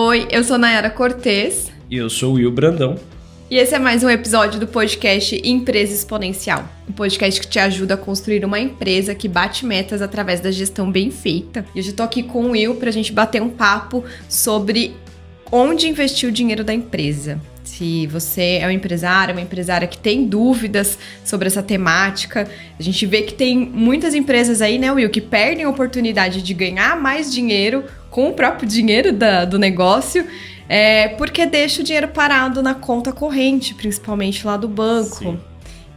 Oi, eu sou Nayara Cortez. E eu sou o Will Brandão. E esse é mais um episódio do podcast Empresa Exponencial. Um podcast que te ajuda a construir uma empresa que bate metas através da gestão bem feita. E hoje eu tô aqui com o Will pra gente bater um papo sobre onde investir o dinheiro da empresa. Se você é um empresário, uma empresária que tem dúvidas sobre essa temática, a gente vê que tem muitas empresas aí, né, Will, que perdem a oportunidade de ganhar mais dinheiro com o próprio dinheiro do negócio, porque deixa o dinheiro parado na conta corrente, principalmente lá do banco. Sim.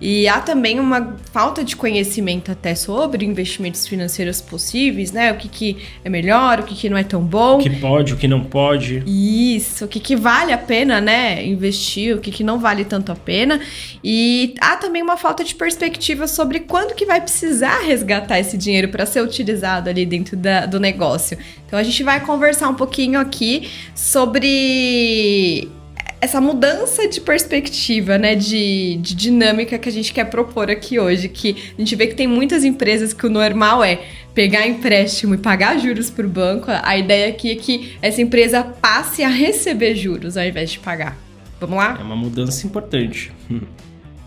E há também uma falta de conhecimento até sobre investimentos financeiros possíveis, né? O que é melhor, o que não é tão bom. O que pode, o que não pode. Isso, o que vale a pena, né? Investir, o que não vale tanto a pena. E há também uma falta de perspectiva sobre quando que vai precisar resgatar esse dinheiro para ser utilizado ali dentro do negócio. Então a gente vai conversar um pouquinho aqui sobre essa mudança de perspectiva, né, de dinâmica que a gente quer propor aqui hoje, que a gente vê que tem muitas empresas que o normal é pegar empréstimo e pagar juros para o banco. A ideia aqui é que essa empresa passe a receber juros ao invés de pagar. Vamos lá? É uma mudança importante.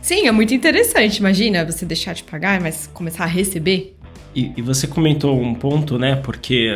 Sim, é muito interessante. Imagina você deixar de pagar, mas começar a receber. E você comentou um ponto, né, porque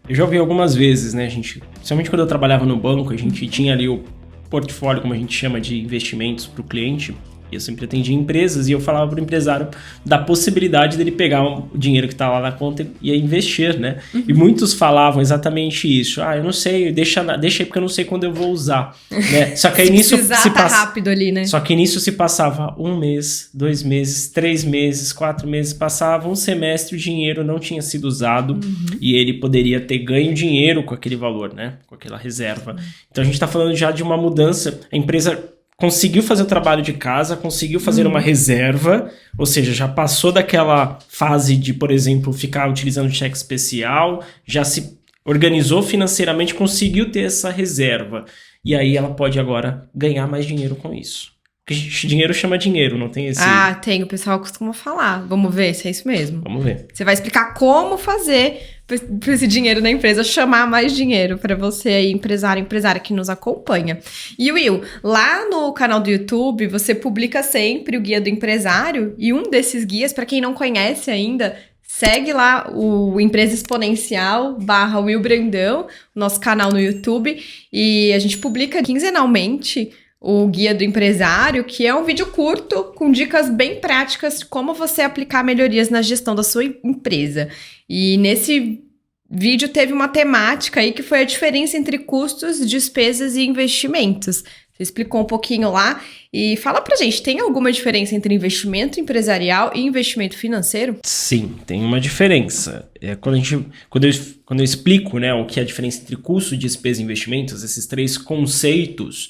eu já ouvi algumas vezes, né, principalmente quando eu trabalhava no banco, a gente tinha ali o portfólio, como a gente chama, de investimentos para o cliente. Eu sempre atendia empresas e eu falava para o empresário da possibilidade dele pegar o dinheiro que está lá na conta e investir, né? Uhum. E muitos falavam exatamente isso. Eu não sei, deixa aí porque eu não sei quando eu vou usar. Né? Só que aí nisso rápido ali, né? Só que nisso se passava 1 mês, 2 meses, 3 meses, 4 meses, passava um semestre, o dinheiro não tinha sido usado e ele poderia ter ganho dinheiro com aquele valor, né? Com aquela reserva. Então a gente está falando já de uma mudança. A empresa conseguiu fazer o trabalho de casa, conseguiu fazer uma reserva, ou seja, já passou daquela fase de, por exemplo, ficar utilizando cheque especial, já se organizou financeiramente, conseguiu ter essa reserva. E aí ela pode agora ganhar mais dinheiro com isso. Porque dinheiro chama dinheiro, não tem esse... Ah, tem, o pessoal costuma falar. Vamos ver se é isso mesmo. Vamos ver. Você vai explicar como fazer para esse dinheiro da empresa chamar mais dinheiro para você aí, empresária que nos acompanha. E Will, lá no canal do YouTube, você publica sempre o Guia do Empresário, e um desses guias, para quem não conhece ainda, segue lá o Empresa Exponencial / Will Brandão, nosso canal no YouTube, e a gente publica quinzenalmente o Guia do Empresário, que é um vídeo curto com dicas bem práticas de como você aplicar melhorias na gestão da sua empresa. E nesse vídeo teve uma temática aí que foi a diferença entre custos, despesas e investimentos. Você explicou um pouquinho lá e fala pra gente, tem alguma diferença entre investimento empresarial e investimento financeiro? Sim, tem uma diferença. Quando eu explico, né, o que é a diferença entre custo, despesa e investimentos, esses 3 conceitos,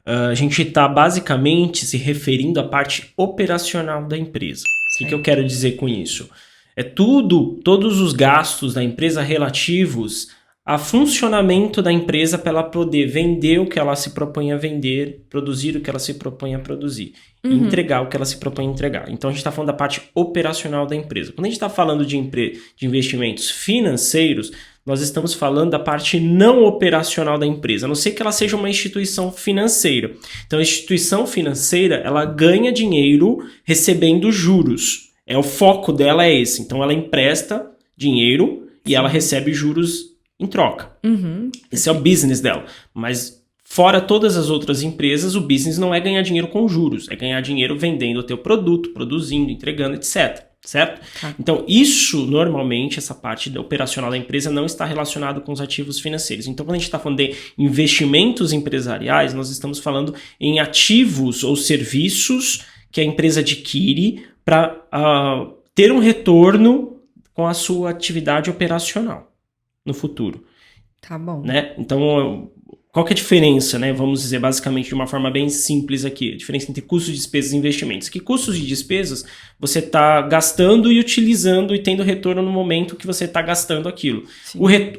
a gente está basicamente se referindo à parte operacional da empresa. O que eu quero dizer com isso? Todos os gastos da empresa relativos a funcionamento da empresa para ela poder vender o que ela se propõe a vender, produzir o que ela se propõe a produzir, e entregar o que ela se propõe a entregar. Então a gente está falando da parte operacional da empresa. Quando a gente está falando de investimentos financeiros, nós estamos falando da parte não operacional da empresa, a não ser que ela seja uma instituição financeira. Então a instituição financeira, ela ganha dinheiro recebendo juros. O foco dela é esse. Então ela empresta dinheiro e ela recebe juros em troca. Esse é o business dela. Mas fora todas as outras empresas, o business não é ganhar dinheiro com juros, é ganhar dinheiro vendendo o teu produto, produzindo, entregando, etc. Certo? Então, isso, normalmente, essa parte operacional da empresa não está relacionado com os ativos financeiros. Então, quando a gente está falando de investimentos empresariais, nós estamos falando em ativos ou serviços que a empresa adquire para ter um retorno com a sua atividade operacional no futuro. Tá bom. Né? Então, qual que é a diferença, né? Vamos dizer basicamente de uma forma bem simples aqui, a diferença entre custos de despesas e investimentos. Que custos de despesas você está gastando e utilizando e tendo retorno no momento que você está gastando aquilo.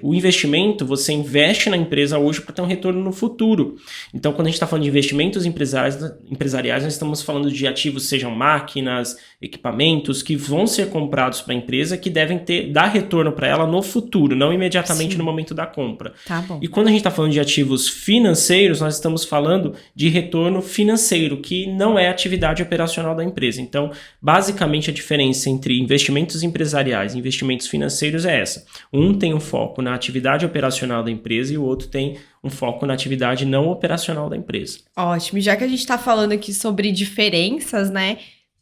O investimento, você investe na empresa hoje para ter um retorno no futuro. Então, quando a gente está falando de investimentos empresariais, nós estamos falando de ativos, sejam máquinas, equipamentos, que vão ser comprados para a empresa, que devem dar retorno para ela no futuro, não imediatamente no momento da compra. Tá bom. E quando a gente está falando de ativos financeiros, nós estamos falando de retorno financeiro, que não é atividade operacional da empresa. Então, basicamente, a diferença entre investimentos empresariais e investimentos financeiros é essa. Um tem um foco na atividade operacional da empresa e o outro tem um foco na atividade não operacional da empresa. Ótimo. E já que a gente está falando aqui sobre diferenças, né?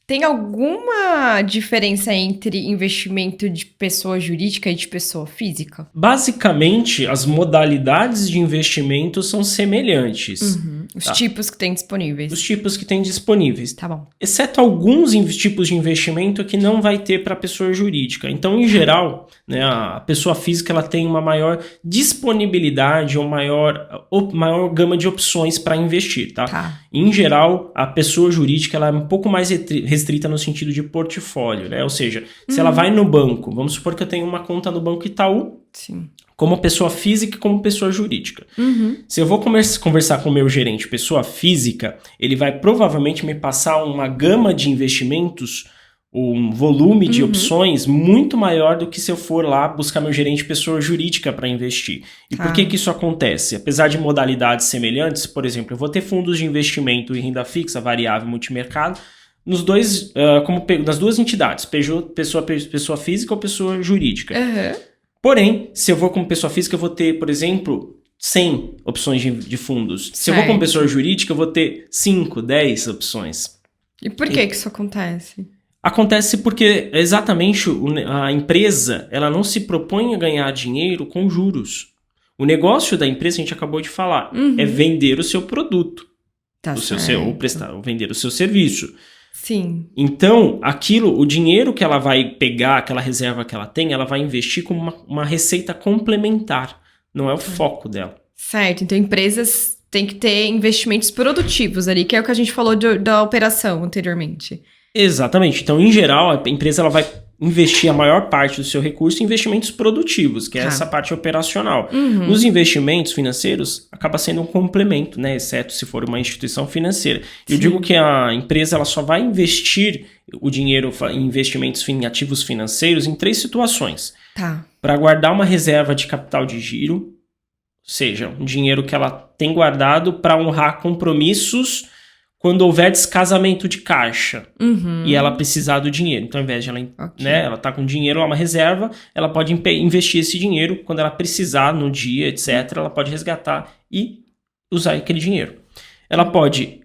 Tem alguma diferença entre investimento de pessoa jurídica e de pessoa física? Basicamente, as modalidades de investimento são semelhantes. Os tipos que tem disponíveis. Os tipos que tem disponíveis. Tá bom. Exceto alguns tipos de investimento que não vai ter para a pessoa jurídica. Então, em geral, né, a pessoa física ela tem uma maior disponibilidade ou maior gama de opções para investir. Tá? Em geral, a pessoa jurídica ela é um pouco mais restrita no sentido de portfólio, né? Ou seja, se ela vai no banco, vamos supor que eu tenho uma conta no Banco Itaú, sim, como pessoa física e como pessoa jurídica. Se eu vou conversar com o meu gerente, pessoa física, ele vai provavelmente me passar uma gama de investimentos, um volume de opções muito maior do que se eu for lá buscar meu gerente pessoa jurídica para investir. E por que isso acontece? Apesar de modalidades semelhantes, por exemplo, eu vou ter fundos de investimento em renda fixa, variável, multimercado, nos dois, nas duas entidades, pessoa física ou pessoa jurídica. Porém, se eu vou como pessoa física, eu vou ter, por exemplo, 100 opções de fundos. Se eu vou como pessoa jurídica, eu vou ter 5, 10 opções. E por que isso acontece? Acontece porque exatamente a empresa ela não se propõe a ganhar dinheiro com juros. O negócio da empresa, a gente acabou de falar, é vender o seu produto. Ou vender o seu serviço. Sim. Então, o dinheiro que ela vai pegar, aquela reserva que ela tem, ela vai investir como uma receita complementar. Não é o foco dela. Certo. Então, empresas têm que ter investimentos produtivos ali, que é o que a gente falou da operação anteriormente. Exatamente. Então, em geral, a empresa ela vai investir a maior parte do seu recurso em investimentos produtivos, que é essa parte operacional. Os investimentos financeiros acaba sendo um complemento, né? Exceto se for uma instituição financeira. Eu digo que a empresa ela só vai investir o dinheiro em investimentos em ativos financeiros em 3 situações. Para guardar uma reserva de capital de giro, ou seja, um dinheiro que ela tem guardado para honrar compromissos quando houver descasamento de caixa e ela precisar do dinheiro. Então, ao invés de ela tá com dinheiro, uma reserva, ela pode investir esse dinheiro quando ela precisar no dia, etc. Ela pode resgatar e usar aquele dinheiro. Ela pode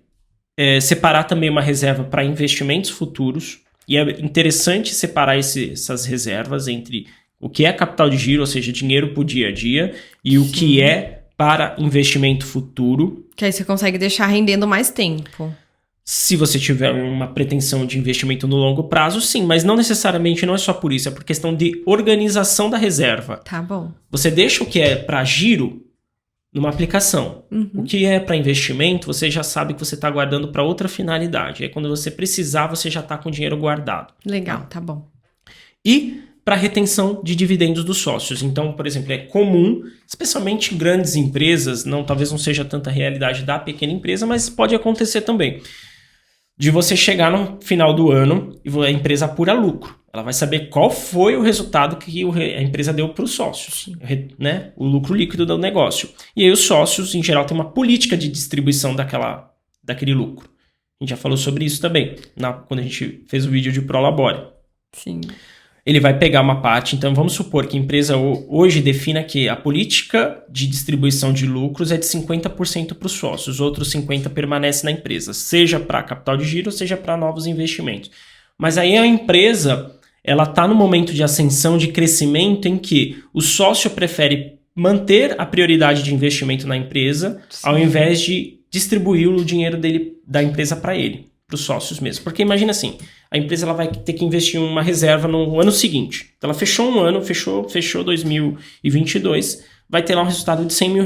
separar também uma reserva para investimentos futuros. E é interessante separar essas reservas entre o que é capital de giro, ou seja, dinheiro para o dia a dia, e o que é para investimento futuro. Que aí você consegue deixar rendendo mais tempo. Se você tiver uma pretensão de investimento no longo prazo, sim, mas não necessariamente, não é só por isso, é por questão de organização da reserva. Tá bom. Você deixa o que é para giro numa aplicação. O que é para investimento, você já sabe que você está guardando para outra finalidade. Aí quando você precisar, você já está com o dinheiro guardado. Legal, tá bom. E para retenção de dividendos dos sócios. Então, por exemplo, é comum, especialmente em grandes empresas, talvez não seja tanta a realidade da pequena empresa, mas pode acontecer também, de você chegar no final do ano e a empresa apura lucro. Ela vai saber qual foi o resultado que a empresa deu para os sócios, né? O lucro líquido do negócio. E aí os sócios, em geral, têm uma política de distribuição daquele lucro. A gente já falou sobre isso também, quando a gente fez o vídeo de Prolabore. Sim. Ele vai pegar uma parte, então vamos supor que a empresa hoje defina que a política de distribuição de lucros é de 50% para os sócios, os outros 50% permanece na empresa, seja para capital de giro, seja para novos investimentos. Mas aí a empresa ela está no momento de ascensão, de crescimento, em que o sócio prefere manter a prioridade de investimento na empresa, ao invés de distribuir o dinheiro da empresa para ele, para os sócios mesmo. Porque imagina assim, a empresa ela vai ter que investir em uma reserva no ano seguinte. Então ela fechou um ano, fechou 2022, vai ter lá um resultado de R$100 mil.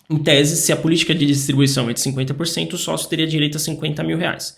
Em tese, se a política de distribuição é de 50%, o sócio teria direito a 50 mil reais.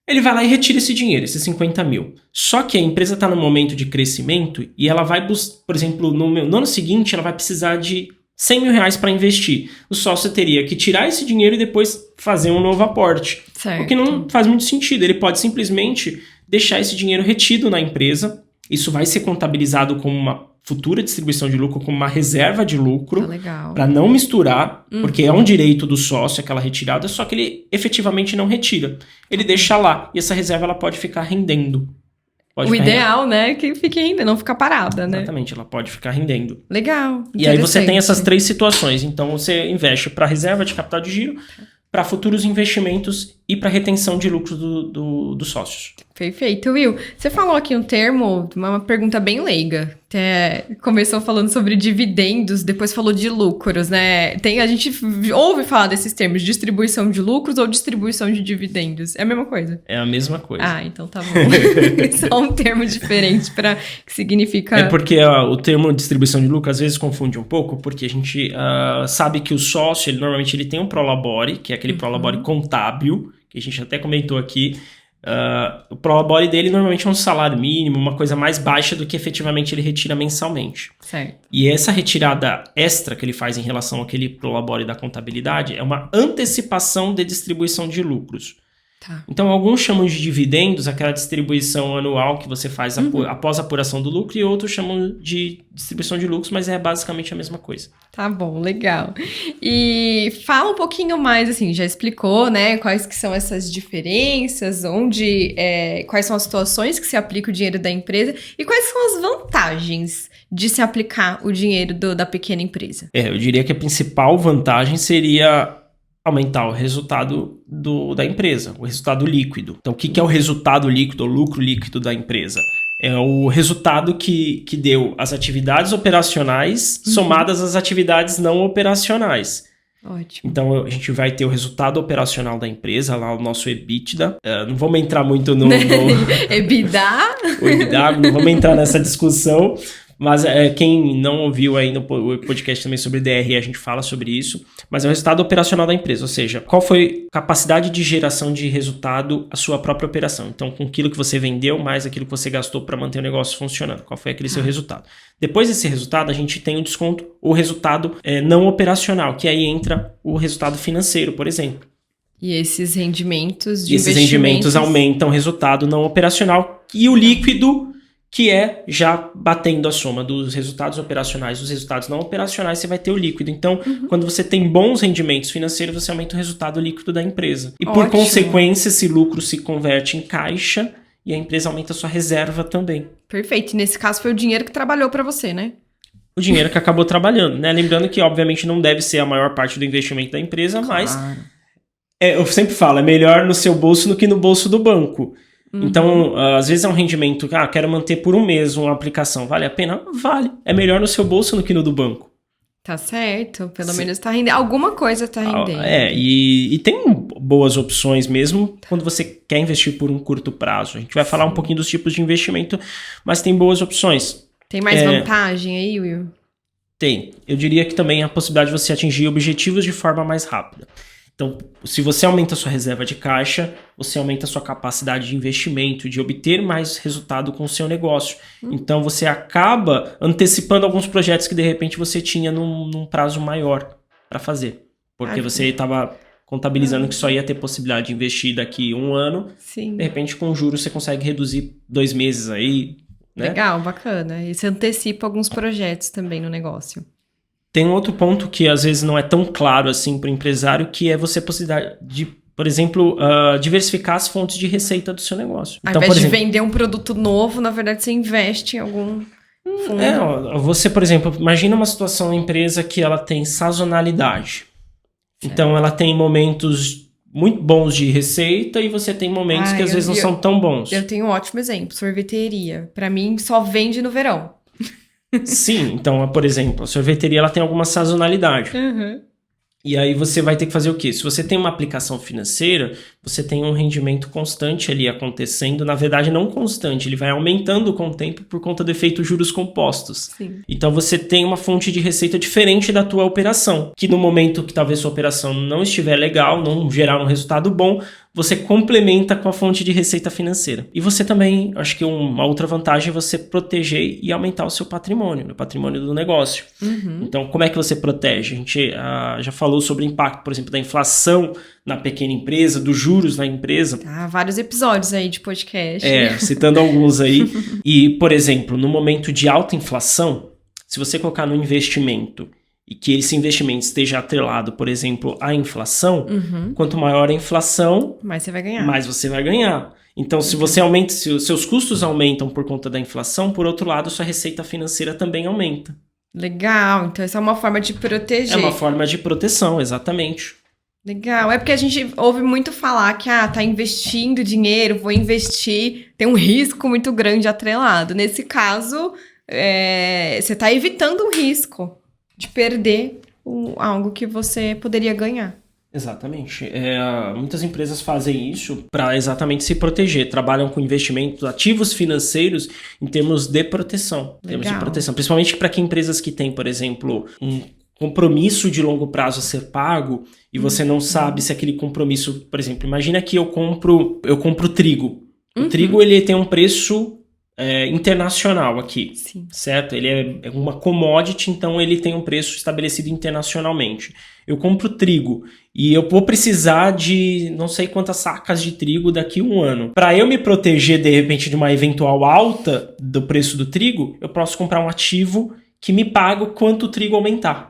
Ele vai lá e retira esse dinheiro, esses 50 mil. Só que a empresa está no momento de crescimento e ela vai, por exemplo, no ano seguinte, ela vai precisar de 100 mil reais para investir. O sócio teria que tirar esse dinheiro e depois fazer um novo aporte. Certo. O que não faz muito sentido. Ele pode simplesmente deixar esse dinheiro retido na empresa. Isso vai ser contabilizado como uma futura distribuição de lucro, como uma reserva de lucro, para não misturar, porque é um direito do sócio aquela retirada, só que ele efetivamente não retira. Ele deixa lá, e essa reserva ela pode ficar rendendo. O ideal, né, é que fique rendendo, não ficar parada, né? Exatamente, ela pode ficar rendendo. Legal. E aí você tem essas 3 situações. Então você investe para reserva de capital de giro, para futuros investimentos e para retenção de lucros dos sócios. Perfeito. Will, você falou aqui um termo, uma pergunta bem leiga. Começou falando sobre dividendos, depois falou de lucros, né? A gente ouve falar desses termos, distribuição de lucros ou distribuição de dividendos. É a mesma coisa? É a mesma coisa. Ah, então tá bom. Só um termo diferente para que significa... É porque o termo distribuição de lucro às vezes confunde um pouco, porque a gente sabe que o sócio, normalmente ele tem um prolabore, que é aquele prolabore contábil, que a gente até comentou aqui. O prolabore dele normalmente é um salário mínimo, uma coisa mais baixa do que efetivamente ele retira mensalmente. Certo. E essa retirada extra que ele faz em relação àquele prolabore da contabilidade é uma antecipação de distribuição de lucros. Tá. Então, alguns chamam de dividendos, aquela distribuição anual que você faz após a apuração do lucro, e outros chamam de distribuição de lucros, mas é basicamente a mesma coisa. Tá bom, legal. E fala um pouquinho mais, assim, já explicou, né, quais que são essas diferenças, quais são as situações que se aplica o dinheiro da empresa e quais são as vantagens de se aplicar o dinheiro da pequena empresa. Eu diria que a principal vantagem seria aumentar o resultado da empresa, o resultado líquido. Então, o que é o resultado líquido, o lucro líquido da empresa? É o resultado que deu as atividades operacionais somadas às atividades não operacionais. Ótimo. Então, a gente vai ter o resultado operacional da empresa, lá o nosso EBITDA. Não vamos entrar muito no... EBITDA? O EBITDA, não vamos entrar nessa discussão. Mas quem não ouviu ainda o podcast também sobre DRE, a gente fala sobre isso. Mas é o resultado operacional da empresa, ou seja, qual foi a capacidade de geração de resultado a sua própria operação. Então, com aquilo que você vendeu, mais aquilo que você gastou para manter o negócio funcionando. Qual foi aquele seu resultado? Depois desse resultado, a gente tem o desconto, o resultado não operacional, que aí entra o resultado financeiro, por exemplo. E esses rendimentos de esses rendimentos aumentam o resultado não operacional e o líquido, que é já batendo a soma dos resultados operacionais dos resultados não operacionais, você vai ter o líquido. Então, quando você tem bons rendimentos financeiros, você aumenta o resultado líquido da empresa. E por consequência, esse lucro se converte em caixa e a empresa aumenta a sua reserva também. Perfeito. E nesse caso foi o dinheiro que trabalhou para você, né? O dinheiro que acabou trabalhando, né? Lembrando que, obviamente, não deve ser a maior parte do investimento da empresa, mas eu sempre falo, é melhor no seu bolso do que no bolso do banco. Então, às vezes é um rendimento, quero manter por um mês uma aplicação, vale a pena? Vale. É melhor no seu bolso do que no do banco. Tá certo, pelo menos tá rendendo, alguma coisa tá rendendo. E tem boas opções mesmo quando você quer investir por um curto prazo. A gente vai falar um pouquinho dos tipos de investimento, mas tem boas opções. Tem mais vantagem aí, Will? Tem. Eu diria que também a possibilidade de você atingir objetivos de forma mais rápida. Então, se você aumenta a sua reserva de caixa, você aumenta a sua capacidade de investimento, de obter mais resultado com o seu negócio. Então, você acaba antecipando alguns projetos que, de repente, você tinha num prazo maior para fazer. Porque você estava contabilizando que só ia ter possibilidade de investir daqui 1 ano. Sim. De repente, com juros, você consegue reduzir 2 meses aí. Né? Legal, bacana. E você antecipa alguns projetos também no negócio. Tem um outro ponto que às vezes não é tão claro assim para o empresário, que é você possibilidade de, por exemplo, diversificar as fontes de receita do seu negócio. Ao invés de vender um produto novo, na verdade você investe em algum fundo. Você, por exemplo, imagina uma situação, uma empresa que ela tem sazonalidade. Certo. Então ela tem momentos muito bons de receita e você tem momentos que às vezes não são tão bons. Eu tenho um ótimo exemplo, sorveteria. Para mim só vende no verão. Sim, então, por exemplo, a sorveteria ela tem alguma sazonalidade. E aí você vai ter que fazer o quê? Se você tem uma aplicação financeira, você tem um rendimento constante ali acontecendo. Na verdade, não constante, ele vai aumentando com o tempo por conta do efeito juros compostos. Sim. Então você tem uma fonte de receita diferente da tua operação, que no momento que talvez sua operação não estiver legal, não gerar um resultado bom, você complementa com a fonte de receita financeira. E você também, acho que uma outra vantagem é você proteger e aumentar o seu patrimônio, o patrimônio do negócio. Então, como é que você protege? A gente já falou sobre o impacto, por exemplo, da inflação na pequena empresa, dos juros na empresa. Vários episódios aí de podcast. Citando alguns aí. E, por exemplo, no momento de alta inflação, se você colocar no investimento e que esse investimento esteja atrelado, por exemplo, à inflação, quanto maior a inflação, mais você vai ganhar. Mais você vai ganhar. Então, se você aumenta, se os seus custos aumentam por conta da inflação, por outro lado, sua receita financeira também aumenta. Legal, então essa é uma forma de proteger. É uma forma de proteção, exatamente. Legal, é porque a gente ouve muito falar que, tá investindo dinheiro, vou investir, tem um risco muito grande atrelado. Nesse caso, você está evitando um risco de perder algo que você poderia ganhar. Exatamente. Muitas empresas fazem isso para exatamente se proteger. Trabalham com investimentos, ativos financeiros em termos de proteção. Termos de proteção. Principalmente para que empresas que têm, por exemplo, um compromisso de longo prazo a ser pago e você não sabe se aquele compromisso... Por exemplo, imagina que eu compro trigo. O trigo ele tem um preço internacional aqui, Sim. Certo? Ele é uma commodity, então ele tem um preço estabelecido internacionalmente. Eu compro trigo e eu vou precisar de não sei quantas sacas de trigo daqui a um ano. Para eu me proteger, de repente, de uma eventual alta do preço do trigo, eu posso comprar um ativo que me paga quanto o trigo aumentar.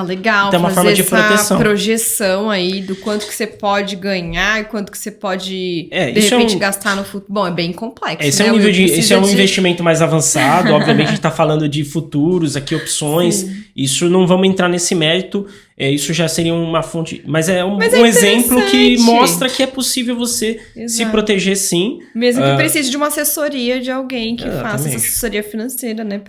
Legal. Então é uma forma de proteção. Projeção aí do quanto que você pode ganhar e quanto que você pode, de repente, gastar no futuro. Bom, é bem complexo. Esse é um investimento mais avançado. Obviamente, a gente está falando de futuros, aqui opções. Sim. Isso não vamos entrar nesse mérito. Isso já seria uma fonte... Mas é um exemplo que mostra que é possível você se proteger, sim. Mesmo que precise de uma assessoria de alguém que faça essa assessoria financeira, né?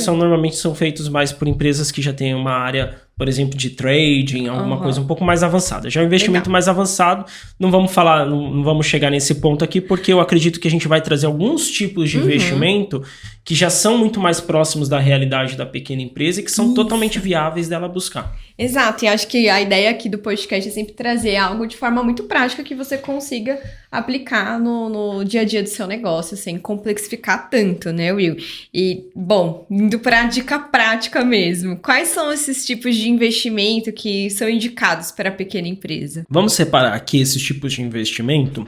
Normalmente são feitos mais por empresas que já têm uma área, por exemplo, de trading, alguma coisa um pouco mais avançada. Já é um investimento mais avançado, não vamos chegar nesse ponto aqui, porque eu acredito que a gente vai trazer alguns tipos de investimento que já são muito mais próximos da realidade da pequena empresa e que são totalmente viáveis dela buscar. Exato, e acho que a ideia aqui do podcast é sempre trazer algo de forma muito prática que você consiga aplicar no dia a dia do seu negócio, sem complexificar tanto, né, Will? E, bom, indo para a dica prática mesmo, quais são esses tipos de investimento que são indicados para a pequena empresa? Vamos separar aqui esses tipos de investimento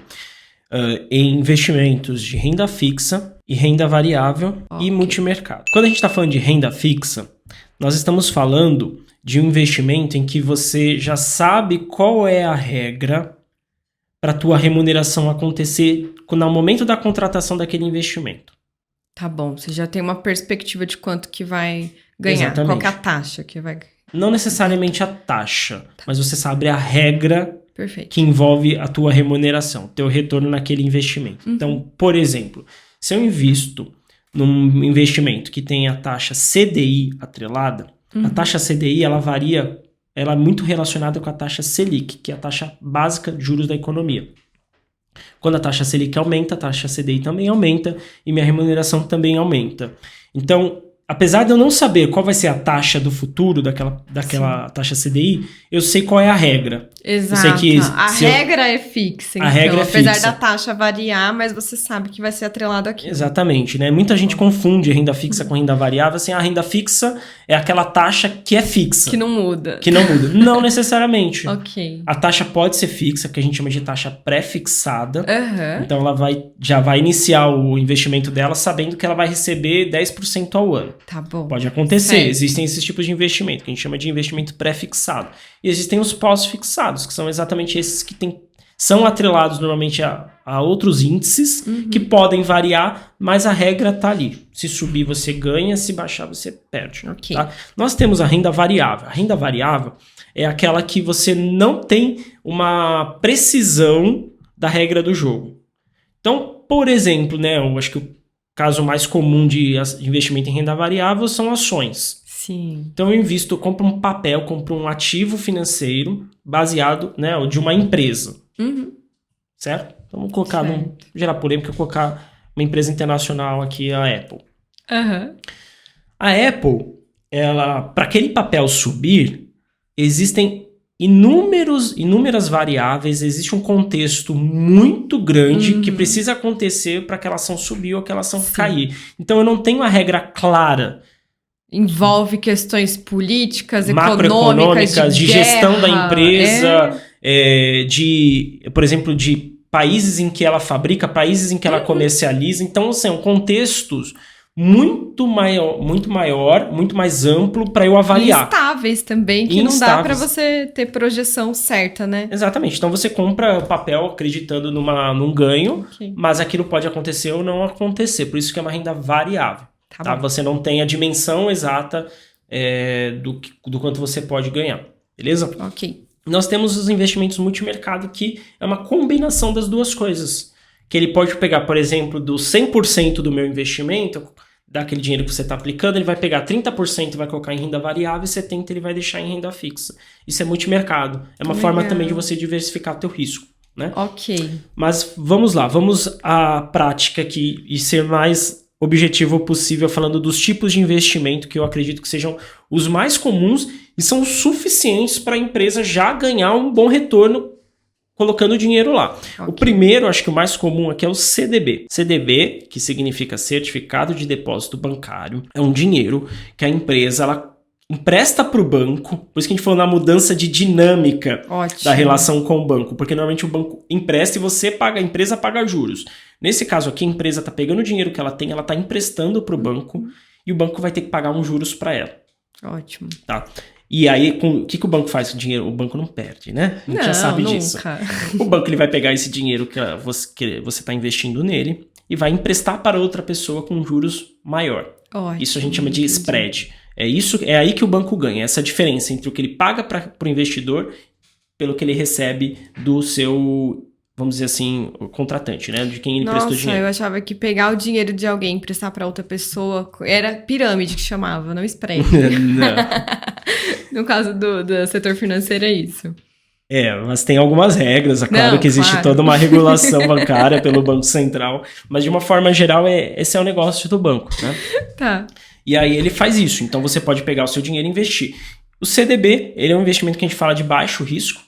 em investimentos de renda fixa e renda variável e multimercado. Quando a gente está falando de renda fixa, nós estamos falando de um investimento em que você já sabe qual é a regra para a tua remuneração acontecer no momento da contratação daquele investimento. Tá bom, você já tem uma perspectiva de quanto que vai ganhar, exatamente. Qual que é a taxa que vai... Não necessariamente a taxa, mas você sabe a regra Perfeito. Que envolve a tua remuneração, teu retorno naquele investimento. Então, por exemplo, se eu invisto num investimento que tem a taxa CDI atrelada, a taxa CDI ela varia, ela é muito relacionada com a taxa Selic, que é a taxa básica de juros da economia. Quando a taxa Selic aumenta, a taxa CDI também aumenta e minha remuneração também aumenta. Então, apesar de eu não saber qual vai ser a taxa do futuro daquela taxa CDI, eu sei qual é a regra. Exato. Eu sei que a regra é fixa. Então, regra é apesar fixa. da taxa variar, mas você sabe que vai ser atrelado aqui. Exatamente, né? Muita gente confunde renda fixa com renda variável. Assim, a renda fixa é aquela taxa que é fixa. Que não muda. Não necessariamente. Ok. A taxa pode ser fixa, que a gente chama de taxa pré-fixada. Então, ela já vai iniciar o investimento dela sabendo que ela vai receber 10% ao ano. Tá bom. Pode acontecer. Certo. Existem esses tipos de investimento, que a gente chama de investimento pré-fixado. E existem os pós-fixados, que são exatamente esses que são atrelados normalmente a outros índices, que podem variar, mas a regra está ali. Se subir, você ganha, se baixar, você perde. Okay. Tá? Nós temos a renda variável. A renda variável é aquela que você não tem uma precisão da regra do jogo. Então, por exemplo, né, eu acho que o caso mais comum de investimento em renda variável são ações. Sim. Então eu invisto, eu compro um papel, compro um ativo financeiro baseado, né, de uma empresa. Certo? Então vamos colocar, não gerar polêmica, eu colocar uma empresa internacional aqui, a Apple. A Apple, ela, para aquele papel subir, existem inúmeras variáveis, existe um contexto muito grande que precisa acontecer para aquela ação subir ou aquela ação cair. Então eu não tenho a regra clara. Envolve questões políticas, macroeconômicas, de guerra, gestão da empresa, por exemplo, de países em que ela fabrica, países em que ela comercializa. Então, são contextos muito maior, muito mais amplo para eu avaliar. Instáveis também, que não dá para você ter projeção certa, né? Exatamente. Então você compra papel acreditando num ganho, mas aquilo pode acontecer ou não acontecer. Por isso que é uma renda variável. Tá? Você não tem a dimensão exata do quanto você pode ganhar. Beleza? Ok. Nós temos os investimentos multimercado, que é uma combinação das duas coisas. Que ele pode pegar, por exemplo, do 100% do meu investimento, daquele dinheiro que você está aplicando, ele vai pegar 30% e vai colocar em renda variável e 70% ele vai deixar em renda fixa. Isso é multimercado. É uma forma também de você diversificar o teu risco. Né? Ok. Mas vamos lá, vamos à prática aqui e ser mais objetivo possível, falando dos tipos de investimento que eu acredito que sejam os mais comuns e são suficientes para a empresa já ganhar um bom retorno colocando dinheiro lá. Okay. O primeiro, acho que o mais comum aqui é o CDB. CDB, que significa Certificado de Depósito Bancário, é um dinheiro que a empresa ela empresta para o banco, por isso que a gente falou na mudança de dinâmica da relação com o banco, porque normalmente o banco empresta e você paga, a empresa paga juros. Nesse caso aqui, a empresa está pegando o dinheiro que ela tem, ela está emprestando para o banco e o banco vai ter que pagar uns juros para ela. Ótimo. Tá? E aí, o que o banco faz com o dinheiro? O banco não perde, né? A gente já sabe disso. O banco ele vai pegar esse dinheiro que você está investindo nele e vai emprestar para outra pessoa com juros maior. Ótimo. Isso a gente chama de spread. É aí que o banco ganha, essa diferença entre o que ele paga para o investidor pelo que ele recebe do seu, vamos dizer assim, o contratante, né? De quem ele prestou dinheiro. Nossa, eu achava que pegar o dinheiro de alguém e emprestar para outra pessoa era pirâmide que chamava, não spread. Não. No caso do setor financeiro é isso. Mas tem algumas regras, é claro que existe toda uma regulação bancária pelo Banco Central, mas de uma forma geral esse é o negócio do banco, né? Tá. E aí ele faz isso, então você pode pegar o seu dinheiro e investir. O CDB, ele é um investimento que a gente fala de baixo risco,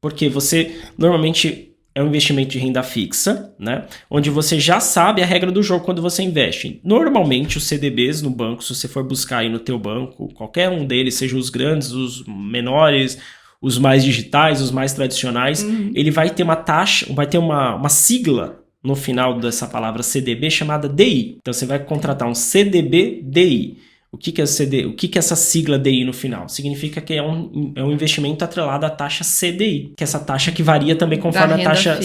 porque você normalmente é um investimento de renda fixa, né? Onde você já sabe a regra do jogo quando você investe. Normalmente os CDBs no banco, se você for buscar aí no teu banco, qualquer um deles, sejam os grandes, os menores, os mais digitais, os mais tradicionais, ele vai ter uma taxa, vai ter uma sigla no final dessa palavra CDB chamada DI. Então você vai contratar um CDB-DI. O que é essa sigla DI no final? Significa que é um investimento atrelado à taxa CDI, que é essa taxa que varia também conforme a taxa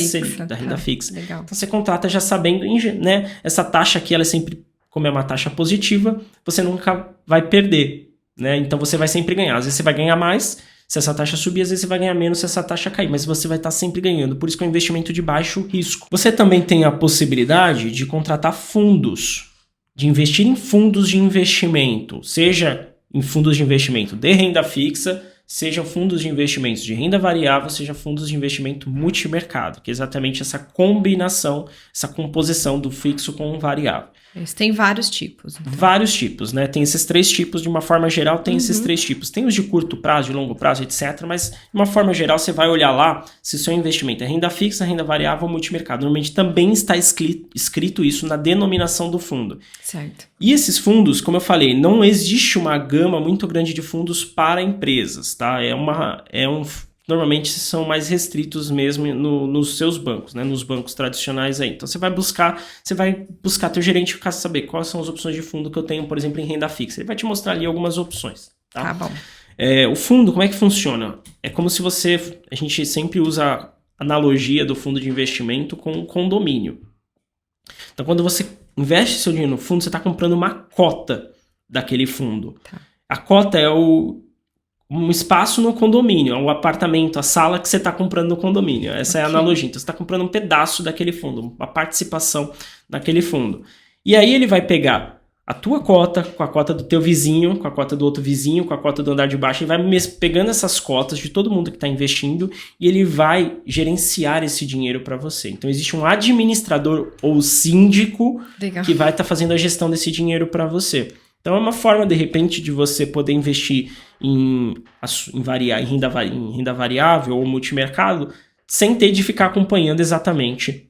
da renda fixa. Legal. Então você contrata já sabendo, né? Essa taxa aqui, ela é sempre, como é uma taxa positiva, você nunca vai perder, né? Então você vai sempre ganhar. Às vezes você vai ganhar mais se essa taxa subir, às vezes você vai ganhar menos se essa taxa cair, mas você vai estar sempre ganhando. Por isso que é um investimento de baixo risco. Você também tem a possibilidade de contratar fundos, de investir em fundos de investimento, seja em fundos de investimento de renda fixa, seja fundos de investimentos de renda variável, seja fundos de investimento multimercado, que é exatamente essa combinação, essa composição do fixo com o variável. Tem vários tipos. Então. Vários tipos, né? Tem esses 3 tipos, de uma forma geral, tem esses 3 tipos. Tem os de curto prazo, de longo prazo, etc. Mas, de uma forma geral, você vai olhar lá se o seu investimento é renda fixa, renda variável ou multimercado. Normalmente também está escrito isso na denominação do fundo. Certo. E esses fundos, como eu falei, não existe uma gama muito grande de fundos para empresas, tá? Normalmente são mais restritos mesmo nos seus bancos, né? Nos bancos tradicionais aí. Então você vai buscar teu gerente ficar saber quais são as opções de fundo que eu tenho, por exemplo, em renda fixa. Ele vai te mostrar ali algumas opções. Tá bom. O fundo, como é que funciona? É como se a gente sempre usa a analogia do fundo de investimento com um condomínio. Então quando você investe seu dinheiro no fundo, você está comprando uma cota daquele fundo. Tá. A cota é um espaço no condomínio, o apartamento, a sala que você está comprando no condomínio. Essa é a analogia. Então, você está comprando um pedaço daquele fundo, uma participação naquele fundo. E aí ele vai pegar a tua cota com a cota do teu vizinho, com a cota do outro vizinho, com a cota do andar de baixo, e vai pegando essas cotas de todo mundo que está investindo e ele vai gerenciar esse dinheiro para você. Então existe um administrador ou síndico que vai estar fazendo a gestão desse dinheiro para você. Então é uma forma, de repente, de você poder investir em renda variável ou multimercado sem ter de ficar acompanhando exatamente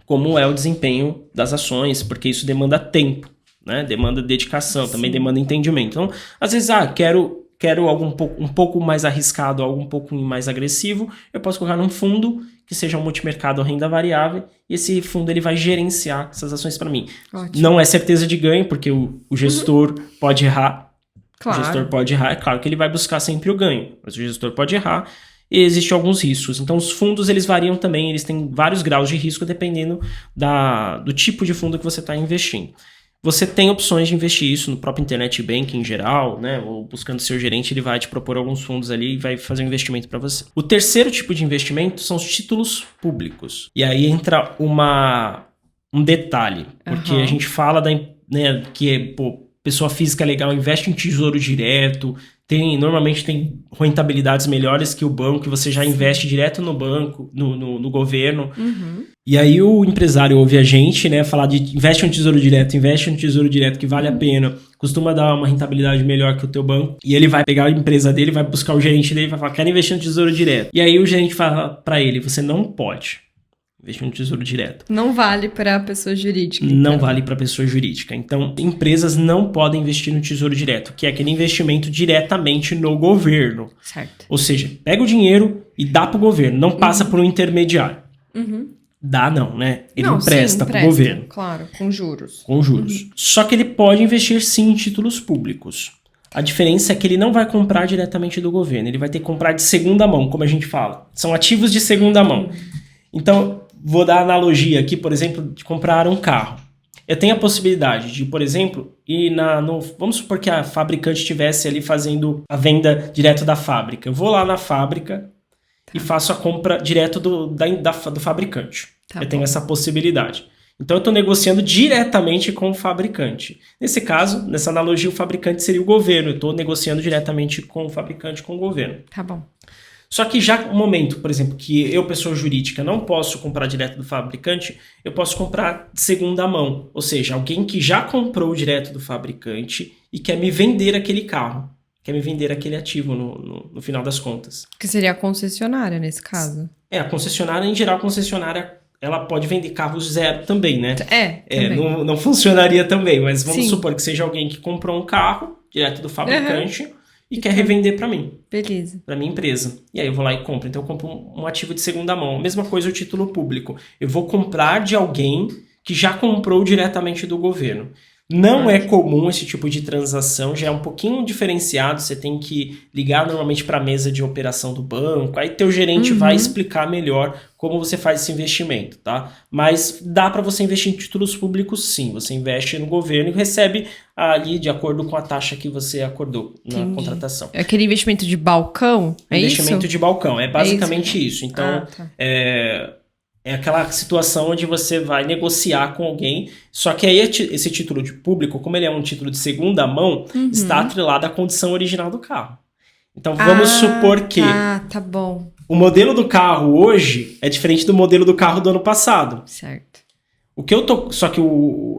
como é o desempenho das ações, porque isso demanda tempo. Né? Demanda dedicação, também demanda entendimento. Então, às vezes, quero algo um pouco mais arriscado, algo um pouco mais agressivo, eu posso colocar num fundo que seja um multimercado ou renda variável, e esse fundo ele vai gerenciar essas ações para mim. Ótimo. Não é certeza de ganho, porque o gestor pode errar. Claro. O gestor pode errar, é claro que ele vai buscar sempre o ganho, mas o gestor pode errar e existem alguns riscos. Então, os fundos eles variam também, eles têm vários graus de risco dependendo do tipo de fundo que você está investindo. Você tem opções de investir isso no próprio internet banking em geral, né? Ou buscando seu gerente, ele vai te propor alguns fundos ali e vai fazer um investimento para você. O terceiro tipo de investimento são os títulos públicos. E aí entra um detalhe, porque a gente fala que pessoa física legal investe em tesouro direto, normalmente tem rentabilidades melhores que o banco, que você já investe direto no banco, no governo. Uhum. E aí o empresário ouve a gente, né, falar de investe um tesouro direto que vale a pena, costuma dar uma rentabilidade melhor que o teu banco, e ele vai pegar a empresa dele, vai buscar o gerente dele e vai falar, quero investir no tesouro direto. E aí o gerente fala para ele, você não pode investir no tesouro direto. Não vale para pessoa jurídica. Então. Não vale para pessoa jurídica. Então, empresas não podem investir no tesouro direto, que é aquele investimento diretamente no governo. Certo. Ou seja, pega o dinheiro e dá para o governo, não passa por um intermediário. Uhum. Dá não, né? Ele empresta para o governo. Claro, com juros. Com juros. Uhum. Só que ele pode investir sim em títulos públicos. A diferença é que ele não vai comprar diretamente do governo, ele vai ter que comprar de segunda mão, como a gente fala. São ativos de segunda mão. Então, vou dar analogia aqui, por exemplo, de comprar um carro. Eu tenho a possibilidade de, por exemplo, ir vamos supor que a fabricante estivesse ali fazendo a venda direto da fábrica. Eu vou lá na fábrica e faço a compra direto do fabricante. Eu tenho essa possibilidade. Então, eu estou negociando diretamente com o fabricante. Nesse caso, nessa analogia, o fabricante seria o governo. Eu estou negociando diretamente com o fabricante, com o governo. Tá bom. Só que já no momento, por exemplo, que eu, pessoa jurídica, não posso comprar direto do fabricante, eu posso comprar de segunda mão. Ou seja, alguém que já comprou direto do fabricante e quer me vender aquele carro, quer me vender aquele ativo no final das contas. Que seria a concessionária nesse caso. A concessionária, em geral, a concessionária ela pode vender carros zero também, né? Também. Não funcionaria também, mas vamos supor que seja alguém que comprou um carro direto do fabricante... E quer revender para mim. Beleza. Para minha empresa. E aí eu vou lá e compro. Então eu compro um ativo de segunda mão. A mesma coisa o título público. Eu vou comprar de alguém que já comprou diretamente do governo. Não é comum esse tipo de transação, já é um pouquinho diferenciado, você tem que ligar normalmente para a mesa de operação do banco, aí teu gerente vai explicar melhor como você faz esse investimento, tá? Mas dá para você investir em títulos públicos sim, você investe no governo e recebe ali de acordo com a taxa que você acordou na contratação. É aquele investimento de balcão, é isso? Investimento de balcão, é basicamente isso. Então, é aquela situação onde você vai negociar com alguém, só que aí esse título de público, como ele é um título de segunda mão, está atrelado à condição original do carro. Então vamos supor que tá bom. O modelo do carro hoje é diferente do modelo do carro do ano passado. Certo. Só que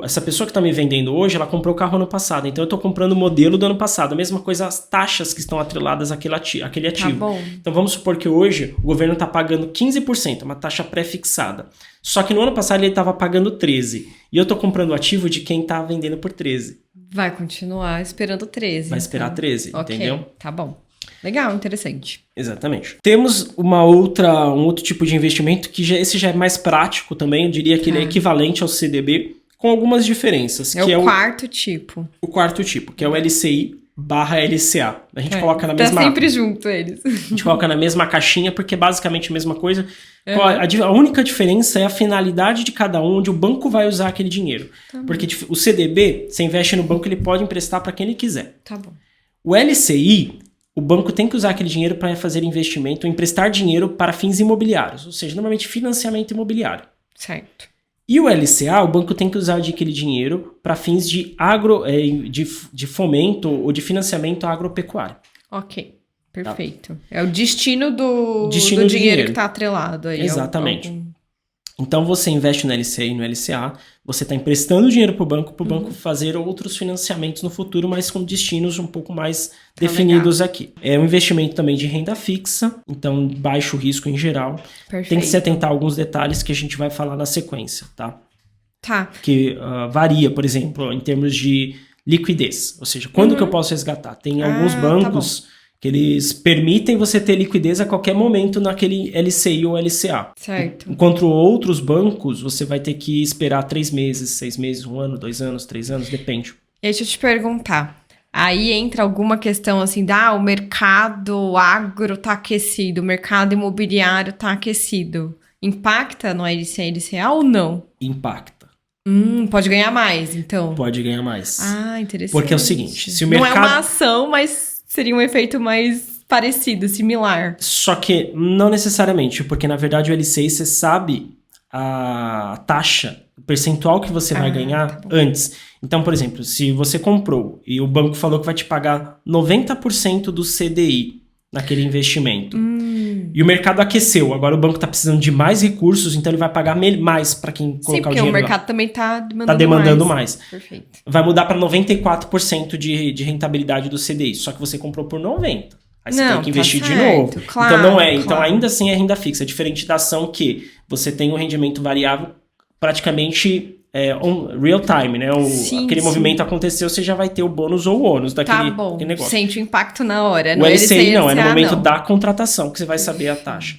essa pessoa que está me vendendo hoje, ela comprou o carro ano passado. Então eu estou comprando o modelo do ano passado. A mesma coisa as taxas que estão atreladas àquele ativo. Tá bom. Então vamos supor que hoje o governo está pagando 15%, uma taxa pré-fixada. Só que no ano passado ele estava pagando 13%. E eu estou comprando o ativo de quem está vendendo por 13%. Vai continuar esperando 13%. Vai esperar 13%, entendeu? Tá bom. Legal, interessante. Exatamente. Temos um outro tipo de investimento que esse já é mais prático também, eu diria que ele é equivalente ao CDB, com algumas diferenças. É o quarto tipo. O quarto tipo, que é o LCI/LCA. A gente coloca na mesma... Tá sempre junto eles. A gente coloca na mesma caixinha, porque é basicamente a mesma coisa. A única diferença é a finalidade de cada um, onde o banco vai usar aquele dinheiro. Tá porque o CDB, você investe no banco, ele pode emprestar para quem ele quiser. Tá bom. O LCI... O banco tem que usar aquele dinheiro para fazer investimento ou emprestar dinheiro para fins imobiliários, ou seja, normalmente financiamento imobiliário. Certo. E o LCA, o banco tem que usar aquele dinheiro para fins de de fomento ou de financiamento agropecuário. Ok, perfeito. É o destino do dinheiro que está atrelado aí. Exatamente. Então, você investe no LCA e no LCA, você está emprestando dinheiro para o banco fazer outros financiamentos no futuro, mas com destinos um pouco mais definidos aqui. É um investimento também de renda fixa, então baixo risco em geral. Perfeito. Tem que se atentar a alguns detalhes que a gente vai falar na sequência, tá? Tá. Que varia, por exemplo, em termos de liquidez, ou seja, quando que eu posso resgatar? Tem alguns bancos que eles permitem você ter liquidez a qualquer momento naquele LCI ou LCA. Certo. Enquanto outros bancos, você vai ter que esperar 3 meses, 6 meses, 1 ano, 2 anos, 3 anos, depende. Deixa eu te perguntar. Aí entra alguma questão assim, o mercado agro tá aquecido, o mercado imobiliário tá aquecido. Impacta no LCA e LCA ou não? Impacta. Pode ganhar mais, então? Pode ganhar mais. Ah, interessante. Porque é o seguinte, se o mercado... Não é uma ação, mas seria um efeito mais parecido, similar. Só que não necessariamente, porque na verdade o LCI você sabe a taxa, o percentual que você vai ganhar antes. Então, por exemplo, se você comprou e o banco falou que vai te pagar 90% do CDI naquele investimento, e o mercado aqueceu, agora o banco está precisando de mais recursos, então ele vai pagar mais para quem colocar o dinheiro. Sim, porque o mercado também está demandando mais. Perfeito. Vai mudar para 94% de rentabilidade do CDI, só que você comprou por 90%. Aí você tem que investir de novo. Claro, então não é. Então ainda assim é renda fixa. É diferente da ação que você tem um rendimento variável praticamente real time, né? Aquele movimento aconteceu, você já vai ter o bônus ou o ônus daquele negócio. Sente o impacto na hora. O LCI não, é no momento da contratação que você vai saber a taxa.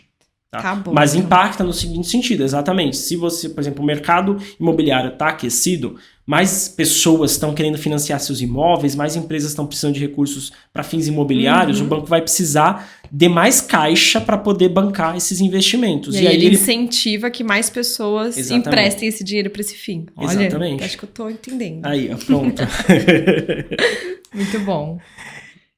Tá bom, mas impacta no seguinte sentido, exatamente. Se você, por exemplo, o mercado imobiliário está aquecido, mais pessoas estão querendo financiar seus imóveis, mais empresas estão precisando de recursos para fins imobiliários, o banco vai precisar de mais caixa para poder bancar esses investimentos. E aí ele incentiva que mais pessoas emprestem esse dinheiro para esse fim. Olha, exatamente. Acho que eu estou entendendo. Aí, pronto. Muito bom.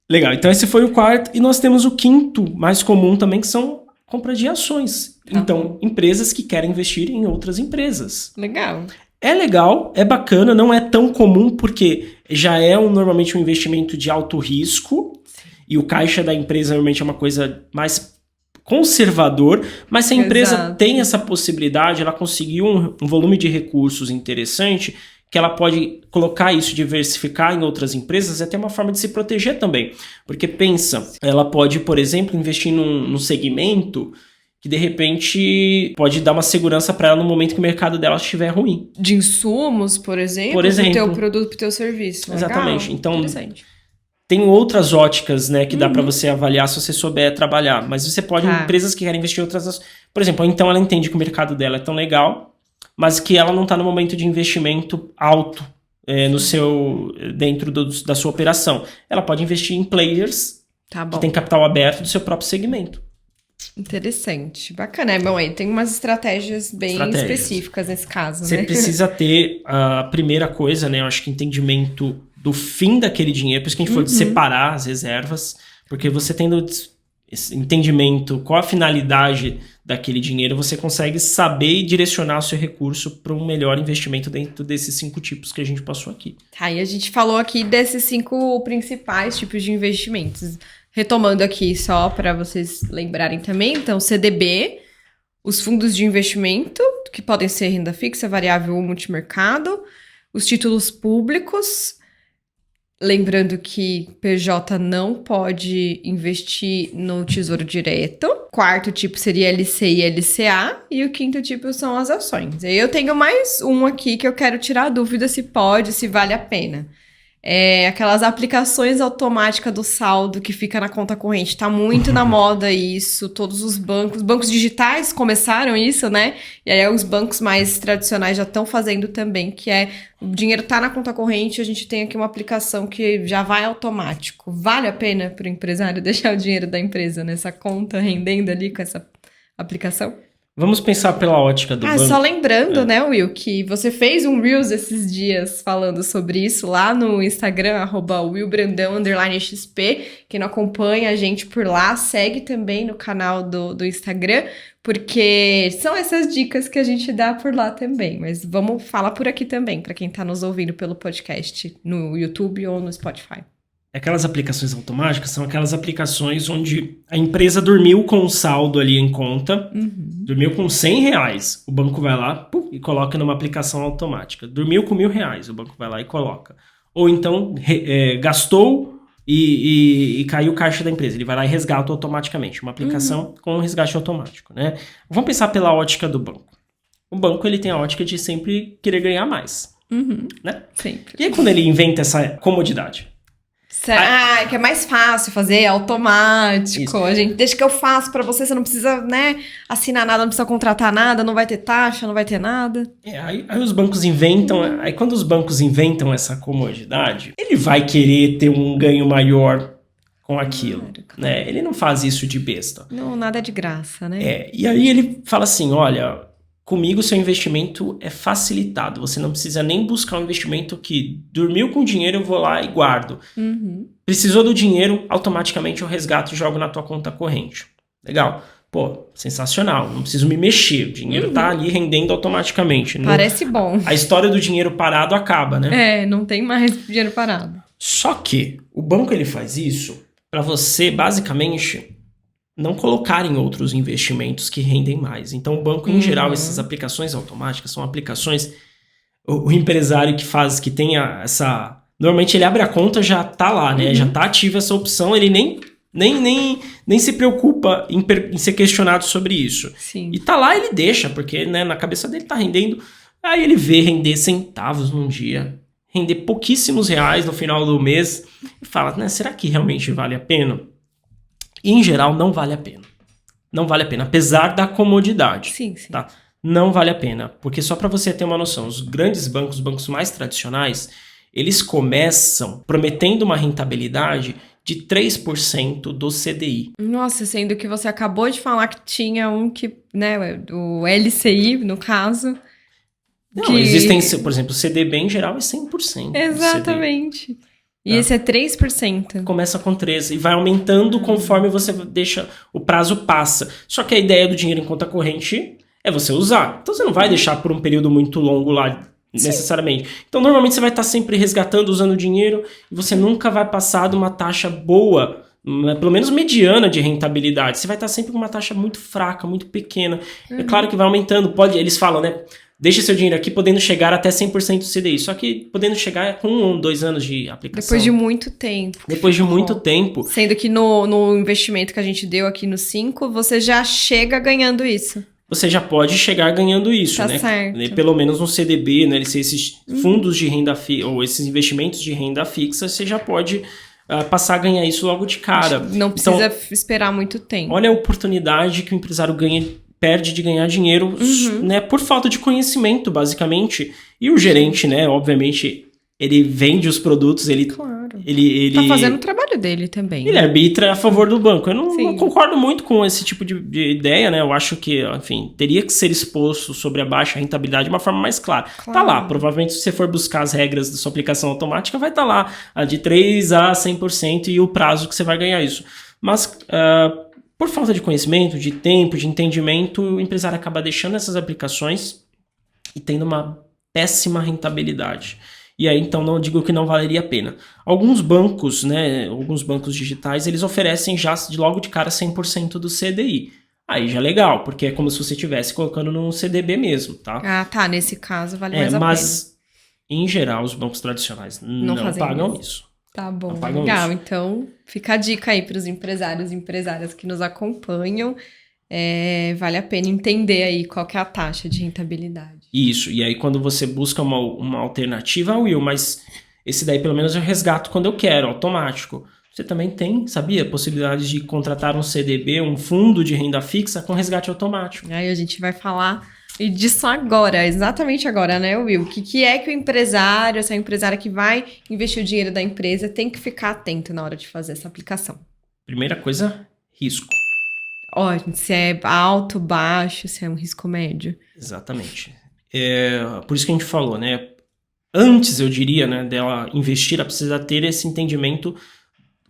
Legal, então esse foi o quarto. E nós temos o quinto, mais comum também, que são compra de ações. Então, empresas que querem investir em outras empresas. Legal. É legal, é bacana, não é tão comum porque já é normalmente um investimento de alto risco. Sim. E o caixa da empresa normalmente é uma coisa mais conservador, mas se a empresa tem essa possibilidade, ela conseguiu um volume de recursos interessante, que ela pode colocar isso, diversificar em outras empresas, é até uma forma de se proteger também. Porque pensa, ela pode, por exemplo, investir num segmento que de repente pode dar uma segurança para ela no momento que o mercado dela estiver ruim. De insumos, por exemplo, pro teu produto, pro teu serviço. Exatamente. Legal. Então, tem outras óticas, né, que dá para você avaliar se você souber trabalhar. Mas você pode, empresas que querem investir em outras... Por exemplo, então ela entende que o mercado dela é tão legal, mas que ela não está no momento de investimento alto dentro da sua operação. Ela pode investir em players que têm capital aberto do seu próprio segmento. Interessante. Bacana. Bom, aí tem umas estratégias bem específicas nesse caso, né? Você precisa ter a primeira coisa, né? Eu acho que entendimento do fim daquele dinheiro. Por isso que a gente falou de separar as reservas. Porque você tendo esse entendimento, qual a finalidade daquele dinheiro, você consegue saber e direcionar o seu recurso para um melhor investimento dentro desses 5 tipos que a gente passou aqui. Tá, e a gente falou aqui desses 5 principais tipos de investimentos. Retomando aqui só para vocês lembrarem também, então CDB, os fundos de investimento, que podem ser renda fixa, variável ou multimercado, os títulos públicos, lembrando que PJ não pode investir no Tesouro Direto. Quarto tipo seria LCI e LCA. E o quinto tipo são as ações. E eu tenho mais um aqui que eu quero tirar a dúvida se pode, se vale a pena. Aquelas aplicações automáticas do saldo que fica na conta corrente. Tá muito na moda isso. Todos os bancos digitais começaram isso, né? E aí os bancos mais tradicionais já estão fazendo também, que o dinheiro tá na conta corrente, a gente tem aqui uma aplicação que já vai automático. Vale a pena para o empresário deixar o dinheiro da empresa nessa conta rendendo ali com essa aplicação? Vamos pensar pela ótica do banco. Só lembrando, né, Will, que você fez um Reels esses dias falando sobre isso lá no Instagram, @willbrandão_xp. Quem não acompanha a gente por lá, segue também no canal do Instagram, porque são essas dicas que a gente dá por lá também. Mas vamos falar por aqui também, para quem tá nos ouvindo pelo podcast, no YouTube ou no Spotify. Aquelas aplicações automáticas são aquelas aplicações onde a empresa dormiu com o saldo ali em conta, dormiu com R$100, o banco vai lá e coloca numa aplicação automática. Dormiu com R$1.000, o banco vai lá e coloca. Ou então gastou e caiu o caixa da empresa, ele vai lá e resgata automaticamente. Uma aplicação com resgate automático, né? Vamos pensar pela ótica do banco. O banco ele tem a ótica de sempre querer ganhar mais, né? Sempre. E aí quando ele inventa essa comodidade? Que é mais fácil fazer, automático. Isso. A gente deixa que eu faço pra você não precisa, né, assinar nada, não precisa contratar nada, não vai ter taxa, não vai ter nada. Aí os bancos inventam, aí quando os bancos inventam essa comodidade, ele vai querer ter um ganho maior com aquilo, né? Ele não faz isso de besta. Não, nada é de graça, né? E aí ele fala assim, olha, comigo seu investimento é facilitado, você não precisa nem buscar um investimento que dormiu com dinheiro, eu vou lá e guardo. Precisou do dinheiro, automaticamente eu resgato e jogo na tua conta corrente. Legal. Pô, sensacional, não preciso me mexer, o dinheiro tá ali rendendo automaticamente. Parece bom. A história do dinheiro parado acaba, né? Não tem mais dinheiro parado. Só que o banco ele faz isso para você, basicamente, não colocar em outros investimentos que rendem mais. Então, o banco, em geral, essas aplicações automáticas são aplicações... O empresário que tem essa... Normalmente, ele abre a conta, já tá lá, né? Já tá ativa essa opção, ele nem se preocupa em ser questionado sobre isso. Sim. E tá lá, ele deixa, porque né, na cabeça dele tá rendendo... Aí ele vê render centavos num dia, render pouquíssimos reais no final do mês, e fala, né, será que realmente vale a pena? E, em geral, não vale a pena. Não vale a pena, apesar da comodidade. Sim. Tá? Não vale a pena, porque só para você ter uma noção, os grandes bancos, os bancos mais tradicionais, eles começam prometendo uma rentabilidade de 3% do CDI. Nossa, sendo que você acabou de falar que tinha um que, né, o LCI, no caso... Não, existem, por exemplo, o CDB em geral é 100%. Exatamente. E esse é 3%. Começa com 13% e vai aumentando conforme você deixa, o prazo passa. Só que a ideia do dinheiro em conta corrente é você usar. Então você não vai deixar por um período muito longo lá, necessariamente. Então normalmente você vai estar sempre resgatando, usando o dinheiro, e você nunca vai passar de uma taxa boa, pelo menos mediana de rentabilidade. Você vai estar sempre com uma taxa muito fraca, muito pequena. É claro que vai aumentando. Eles falam, né? Deixa seu dinheiro aqui podendo chegar até 100% do CDI. Só que podendo chegar com 1 ou 2 anos de aplicação. Depois de muito tempo. Depois de muito tempo. Sendo que no investimento que a gente deu aqui no 5, você já chega ganhando isso. Você já pode chegar ganhando isso, né? Certo. Pelo menos no CDB, né? Esses fundos de renda fixa, ou esses investimentos de renda fixa, você já pode passar a ganhar isso logo de cara. Não precisa esperar muito tempo. Olha a oportunidade que o empresário perde de ganhar dinheiro, né, por falta de conhecimento, basicamente. E o gerente, né, obviamente, ele vende os produtos, ele tá fazendo o trabalho dele também. Ele arbitra a favor do banco. Eu não concordo muito com esse tipo de ideia, né? Eu acho que, enfim, teria que ser exposto sobre a baixa rentabilidade de uma forma mais clara. Tá lá, provavelmente se você for buscar as regras da sua aplicação automática, vai estar lá de 3% a 100% e o prazo que você vai ganhar isso. Mas... por falta de conhecimento, de tempo, de entendimento, o empresário acaba deixando essas aplicações e tendo uma péssima rentabilidade. E aí, então, não digo que não valeria a pena. Alguns bancos, né, alguns bancos digitais, eles oferecem já logo de cara 100% do CDI. Aí já é legal, porque é como se você estivesse colocando no CDB mesmo, tá? Ah, tá. Nesse caso, vale mais a pena. Mas, em geral, os bancos tradicionais não pagam isso. Tá bom, legal. Então, fica a dica aí para os empresários e empresárias que nos acompanham. Vale a pena entender aí qual que é a taxa de rentabilidade. Isso, e aí quando você busca uma alternativa, Will, mas esse daí pelo menos eu resgato quando eu quero, automático. Você também tem, sabia, possibilidade de contratar um CDB, um fundo de renda fixa com resgate automático. Aí a gente vai falar disso agora, exatamente agora, né, Will? O que é que o empresário, essa empresária que vai investir o dinheiro da empresa tem que ficar atento na hora de fazer essa aplicação? Primeira coisa, risco. Ó, se é alto, baixo, se é um risco médio. Exatamente. Por isso que a gente falou, né? Antes, eu diria, né, dela investir, ela precisa ter esse entendimento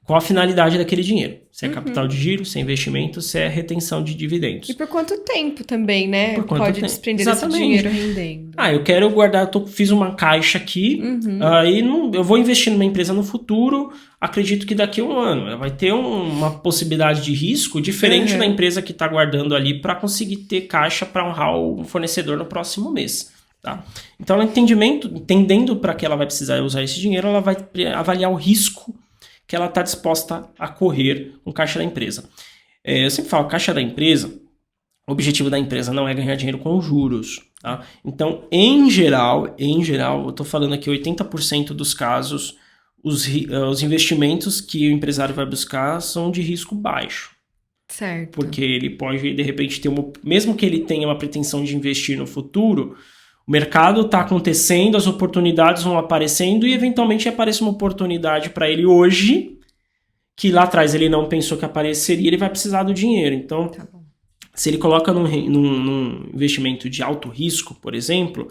qual a finalidade daquele dinheiro. Se é capital de giro, se é investimento, se é retenção de dividendos. E por quanto tempo também, né? Por quanto Pode tempo? desprender Exatamente. esse dinheiro rendendo. Eu quero guardar, fiz uma caixa aqui, aí eu vou investir numa empresa no futuro, acredito que daqui a um ano ela vai ter uma possibilidade de risco diferente da empresa que está guardando ali para conseguir ter caixa para honrar o fornecedor no próximo mês. Tá? Então, entendendo para que ela vai precisar usar esse dinheiro, ela vai avaliar o risco que ela está disposta a correr com caixa da empresa. Eu sempre falo, caixa da empresa, o objetivo da empresa não é ganhar dinheiro com juros. Tá? Então, em geral, eu estou falando aqui 80% dos casos, os investimentos que o empresário vai buscar são de risco baixo. Certo. Porque ele pode, de repente, mesmo que ele tenha uma pretensão de investir no futuro, o mercado está acontecendo, as oportunidades vão aparecendo e eventualmente aparece uma oportunidade para ele hoje que lá atrás ele não pensou que apareceria, ele vai precisar do dinheiro. Então, se ele coloca num investimento de alto risco, por exemplo,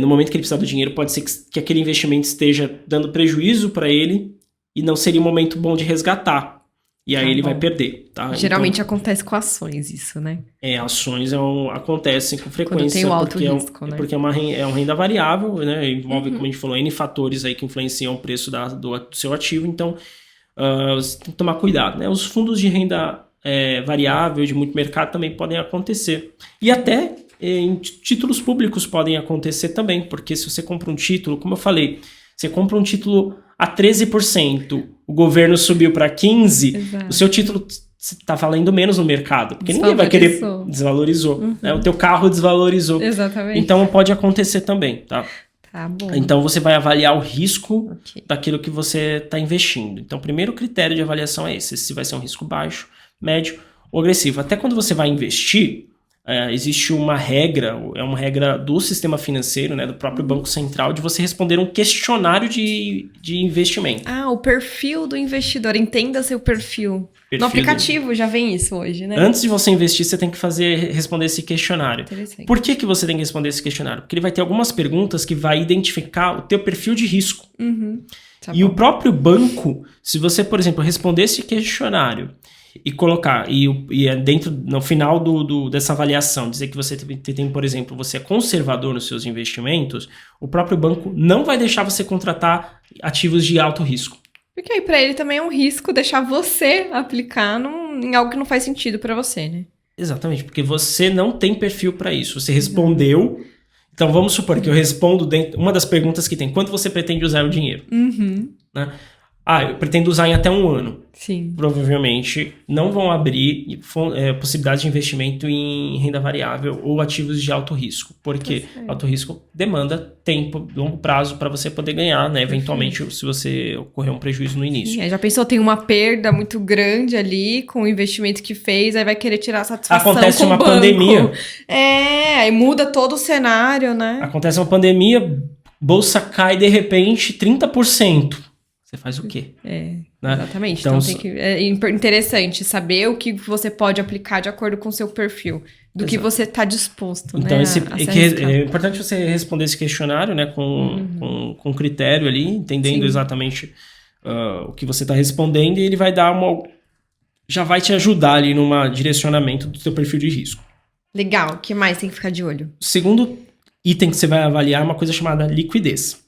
no momento que ele precisar do dinheiro, pode ser que aquele investimento esteja dando prejuízo para ele e não seria um momento bom de resgatar. E aí ele vai perder, tá? Geralmente acontece com ações isso, né? Ações acontecem com frequência. Quando tem o alto risco, né? Porque é uma renda variável, né? Envolve, como a gente falou, N fatores aí que influenciam o preço do seu ativo. Então, você tem que tomar cuidado, né? Os fundos de renda variável de muito mercado também podem acontecer. E até em títulos públicos podem acontecer também, porque se você compra um título, como eu falei, você compra um título a 13%, o governo subiu para 15%, Exato. O seu título está valendo menos no mercado, porque ninguém vai querer... Desvalorizou. Né? O teu carro desvalorizou. Exatamente. Então pode acontecer também, tá? Tá bom. Então você vai avaliar o risco daquilo que você está investindo. Então o primeiro critério de avaliação é esse, se vai ser um risco baixo, médio ou agressivo. Até quando você vai investir, existe uma regra, é uma regra do sistema financeiro, né, do próprio Banco Central, de você responder um questionário de investimento. O perfil do investidor, entenda seu perfil. No aplicativo já vem isso hoje, né? Antes de você investir, você tem que responder esse questionário. Interessante. Por que você tem que responder esse questionário? Porque ele vai ter algumas perguntas que vai identificar o teu perfil de risco. O próprio banco, se você, por exemplo, responder esse questionário e colocar, no final dessa avaliação, dizer que você tem, por exemplo, você é conservador nos seus investimentos, o próprio banco não vai deixar você contratar ativos de alto risco. Porque aí pra ele também é um risco deixar você aplicar em algo que não faz sentido pra você, né? Exatamente, porque você não tem perfil para isso. Você respondeu. Então vamos supor que eu respondo uma das perguntas que tem: quanto você pretende usar o dinheiro? Né? Eu pretendo usar em até um ano. Sim. Provavelmente não vão abrir possibilidades de investimento em renda variável ou ativos de alto risco. Porque alto risco demanda tempo, longo prazo para você poder ganhar, né? Eventualmente, se você ocorrer um prejuízo no início. Já pensou, tem uma perda muito grande ali com o investimento que fez, aí vai querer tirar a satisfação Acontece com uma o banco. Pandemia. Aí muda todo o cenário, né? Acontece uma pandemia, bolsa cai de repente 30%. Você faz o quê? Né? Exatamente. Então é interessante saber o que você pode aplicar de acordo com o seu perfil, do que você está disposto, então, né, é importante você responder esse questionário, né, com critério ali, entendendo exatamente o que você está respondendo, e ele vai dar já vai te ajudar ali num direcionamento do seu perfil de risco. Legal. O que mais tem que ficar de olho? O segundo item que você vai avaliar é uma coisa chamada liquidez.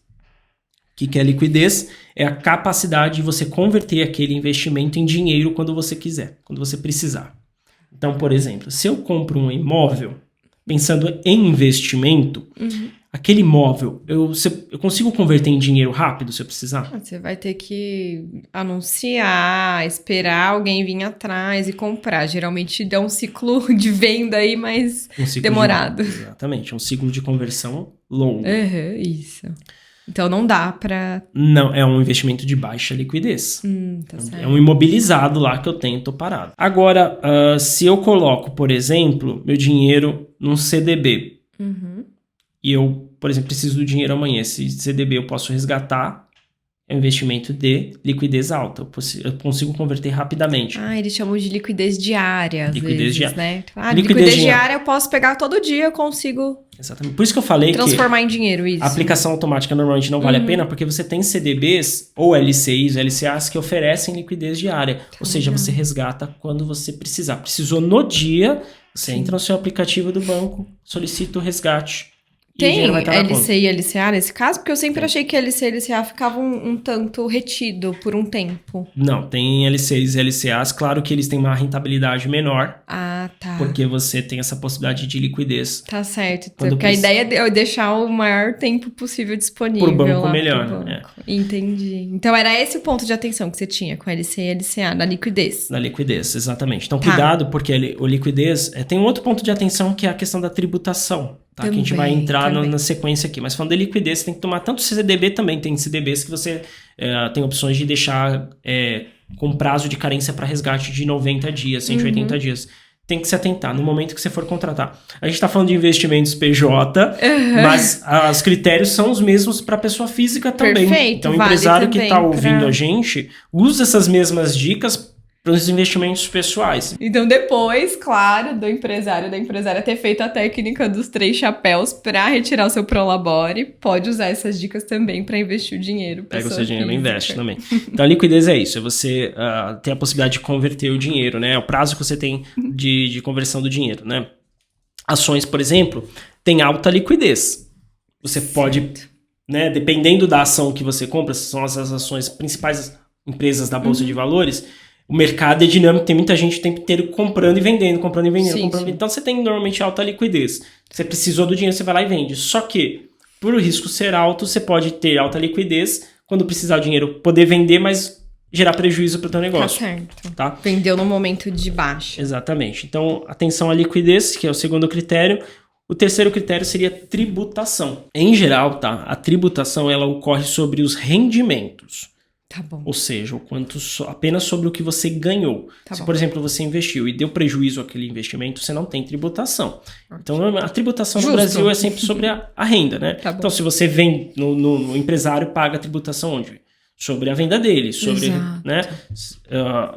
O que é liquidez? É a capacidade de você converter aquele investimento em dinheiro quando você quiser, quando você precisar. Então, por exemplo, se eu compro um imóvel, pensando em investimento, aquele imóvel, eu consigo converter em dinheiro rápido se eu precisar? Você vai ter que anunciar, esperar alguém vir atrás e comprar. Geralmente dá um ciclo de venda aí mais demorado. Exatamente, é um ciclo de conversão longo. Isso. Então não dá pra... Não, é um investimento de baixa liquidez. Tá certo. É um imobilizado lá que eu tenho, tô parado. Agora, se eu coloco, por exemplo, meu dinheiro num CDB, e eu, por exemplo, preciso do dinheiro amanhã, esse CDB eu posso resgatar é um investimento de liquidez alta. Eu consigo converter rapidamente. Eles chamam de liquidez diária, às Liquidez vezes, diária. né? Liquidez Diária eu posso pegar todo dia, eu consigo Exatamente. Por isso que eu falei transformar em dinheiro isso. A aplicação automática normalmente não vale a pena, porque você tem CDBs ou LCIs, LCAs que oferecem liquidez diária. Ou seja, você resgata quando você precisar. Precisou no dia, você entra no seu aplicativo do banco, solicita o resgate. Tem LC e LCA nesse caso? Porque eu sempre achei que LC e LCA ficavam um tanto retido por um tempo. Não, tem LCs e LCAs. Claro que eles têm uma rentabilidade menor. Ah, tá. Porque você tem essa possibilidade de liquidez. Tá certo. Porque a ideia é deixar o maior tempo possível disponível. Por banco lá melhor. Pro banco. Entendi. Então era esse o ponto de atenção que você tinha com LC e LCA, na liquidez. Na liquidez, exatamente. Então cuidado, porque o liquidez... tem um outro ponto de atenção que é a questão da tributação. Tá? Que a gente vai entrar na sequência aqui. Mas falando de liquidez, você tem que tomar tanto CDB também. Tem CDBs que você tem opções de deixar com prazo de carência para resgate de 90 dias, 180 dias. Tem que se atentar no momento que você for contratar. A gente está falando de investimentos PJ, mas os critérios são os mesmos para pessoa física também. Perfeito, então o empresário que está ouvindo a gente, usa essas mesmas dicas para os investimentos pessoais. Então, depois, claro, do empresário, da empresária ter feito a técnica dos 3 chapéus para retirar o seu Prolabore, pode usar essas dicas também para investir o dinheiro. Pega o seu dinheiro e investe também. Então, a liquidez é isso, é você ter a possibilidade de converter o dinheiro, né? O prazo que você tem de conversão do dinheiro, né? Ações, por exemplo, tem alta liquidez. Você pode, né, dependendo da ação que você compra, são as ações principais empresas da Bolsa de Valores. O mercado é dinâmico, tem muita gente o tempo inteiro comprando e vendendo, comprando e vendendo, comprando. Então você tem normalmente alta liquidez. Você precisou do dinheiro, você vai lá e vende. Só que, por o risco ser alto, você pode ter alta liquidez, quando precisar do dinheiro, poder vender, mas gerar prejuízo para o teu negócio. Tá certo. Tá? Vendeu no momento de baixa. Exatamente. Então, atenção à liquidez, que é o segundo critério. O terceiro critério seria tributação. Em geral, tá? A tributação ela ocorre sobre os rendimentos. Tá bom. Ou seja, o quanto apenas sobre o que você ganhou. Se, por exemplo, você investiu e deu prejuízo àquele investimento, você não tem tributação. Então, a tributação no Brasil é sempre sobre a renda, né? Tá então, se você vem no empresário, paga a tributação onde? Sobre a venda dele. Sobre, né?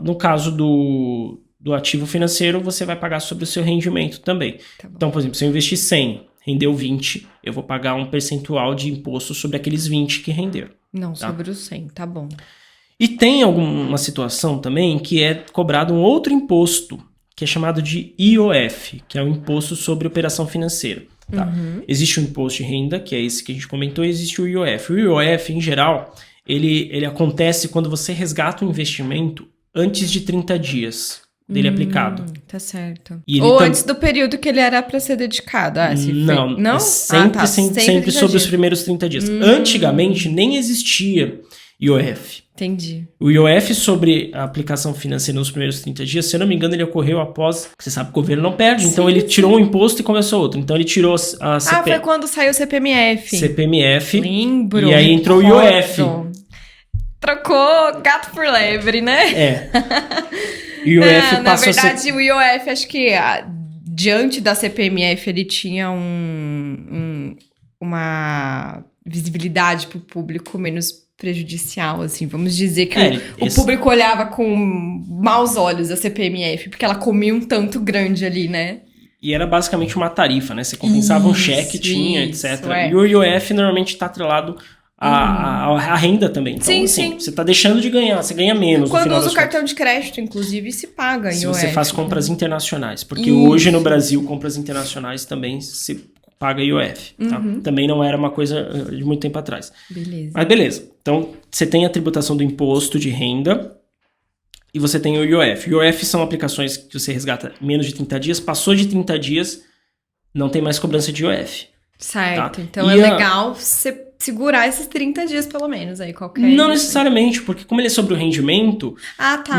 No caso do ativo financeiro, você vai pagar sobre o seu rendimento também. Tá então, por exemplo, se eu investir 100, rendeu 20, eu vou pagar um percentual de imposto sobre aqueles 20 que renderam. Não, sobre os 100, tá bom. E tem alguma situação também que é cobrado um outro imposto, que é chamado de IOF, que é o Imposto sobre Operação Financeira. Tá? Existe o imposto de renda, que é esse que a gente comentou, e existe o IOF. O IOF, em geral, ele acontece quando você resgata um investimento antes de 30 dias dele aplicado. Tá certo. Ou antes do período que ele era para ser dedicado. Não? É sempre sobre os primeiros 30 dias. Antigamente, nem existia IOF. Entendi. O IOF sobre a aplicação financeira nos primeiros 30 dias, se eu não me engano, ele ocorreu após... Você sabe que o governo não perde, então ele tirou um imposto e começou outro. Então ele tirou a foi quando saiu o CPMF. CPMF. Lembro. E aí entrou o IOF. Trocou gato por lebre, né? O IOF passou na verdade, o IOF, acho que diante da CPMF, ele tinha uma visibilidade para o público menos prejudicial, assim. Vamos dizer que o público olhava com maus olhos a CPMF, porque ela comia um tanto grande ali, né? E era basicamente uma tarifa, né? Você compensava um cheque, tinha, etc. E o IOF normalmente está atrelado a renda também. Então, sim. Você tá deixando de ganhar, você ganha menos. Quando usa o cartão de crédito, inclusive, se paga se você faz compras internacionais. Porque hoje no Brasil, compras internacionais também se paga IOF. Tá? Também não era uma coisa de muito tempo atrás. Beleza. Mas beleza. Então, você tem a tributação do imposto de renda e você tem o IOF. IOF são aplicações que você resgata menos de 30 dias. Passou de 30 dias, não tem mais cobrança de IOF. Certo. Tá? Então, é legal você segurar esses 30 dias, pelo menos, aí qualquer... Não necessariamente, porque como ele é sobre o rendimento,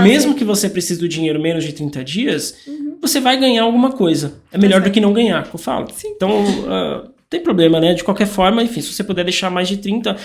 mesmo que você precise do dinheiro menos de 30 dias, você vai ganhar alguma coisa. É melhor do que não ganhar, que eu falo. Sim. Então, não tem problema, né? De qualquer forma, enfim, se você puder deixar mais de 30,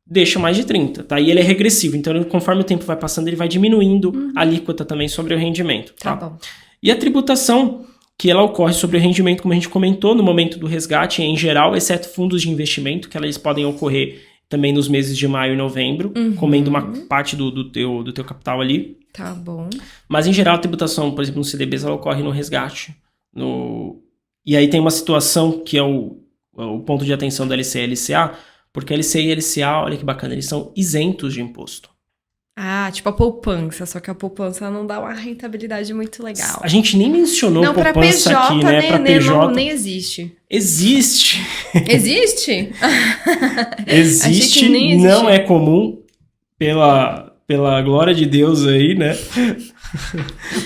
deixa mais de 30, tá? E ele é regressivo, então conforme o tempo vai passando, ele vai diminuindo a alíquota também sobre o rendimento, tá? Tá bom. E a tributação, que ela ocorre sobre o rendimento, como a gente comentou, no momento do resgate, em geral, exceto fundos de investimento, que eles podem ocorrer também nos meses de maio e novembro, comendo uma parte do teu capital ali. Tá bom. Mas, em geral, a tributação, por exemplo, no CDBs, ela ocorre no resgate. E aí tem uma situação que é o ponto de atenção da LCI e LCA, porque a LCI e LCA, olha que bacana, eles são isentos de imposto. Ah, tipo a poupança, só que a poupança não dá uma rentabilidade muito legal. A gente nem mencionou não, poupança PJ, aqui, né? Para PJ. Nem existe. Existe. Existe? Existe, não é comum, pela glória de Deus aí, né?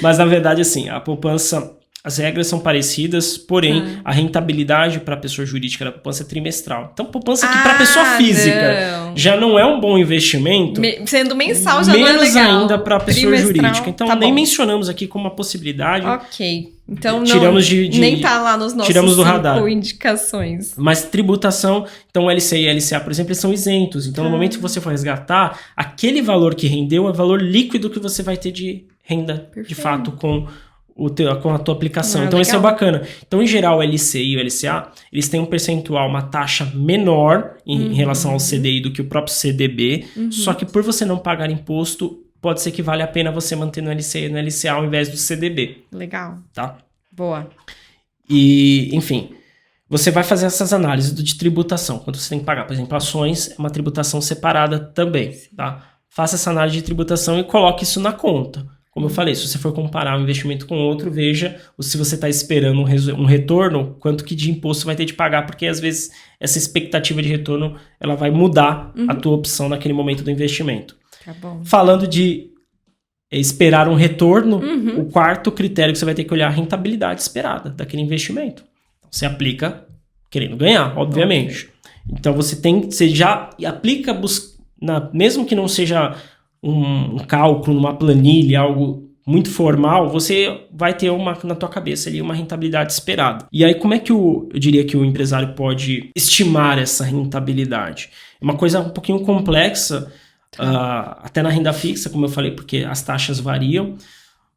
Mas, na verdade, assim, a poupança... As regras são parecidas, porém, a rentabilidade para a pessoa jurídica da poupança é trimestral. Então, poupança que para a pessoa física já não é um bom investimento. Sendo mensal já não é legal. Menos ainda para a pessoa jurídica. Então, nem bom. Mencionamos aqui como uma possibilidade. Ok. Então, tiramos nem tá lá nos nossos tiramos do radar. Indicações. Mas tributação, então, o LCI e LCA, por exemplo, eles são isentos. Então, no momento que você for resgatar, aquele valor que rendeu é o valor líquido que você vai ter de renda, de fato, com a tua aplicação. Então, esse é o bacana. Então, em geral, o LCI e o LCA, eles têm um percentual, uma taxa menor em relação ao CDI do que o próprio CDB, só que por você não pagar imposto, pode ser que vale a pena você manter no LCI e no LCA ao invés do CDB. Legal. Tá? Boa. E, enfim, você vai fazer essas análises de tributação. Quando você tem que pagar, por exemplo, ações, é uma tributação separada também, tá? Faça essa análise de tributação e coloque isso na conta. Como eu falei, se você for comparar um investimento com outro, veja se você está esperando um retorno, quanto que de imposto vai ter de pagar, porque às vezes essa expectativa de retorno ela vai mudar a tua opção naquele momento do investimento. Tá bom. Falando de esperar um retorno, o quarto critério que você vai ter que olhar é a rentabilidade esperada daquele investimento. Você aplica querendo ganhar, obviamente. Então você já aplica, mesmo que não seja um cálculo, uma planilha, algo muito formal, você vai ter na tua cabeça ali uma rentabilidade esperada. E aí como é que eu diria que o empresário pode estimar essa rentabilidade? É uma coisa um pouquinho complexa, até na renda fixa, como eu falei, porque as taxas variam,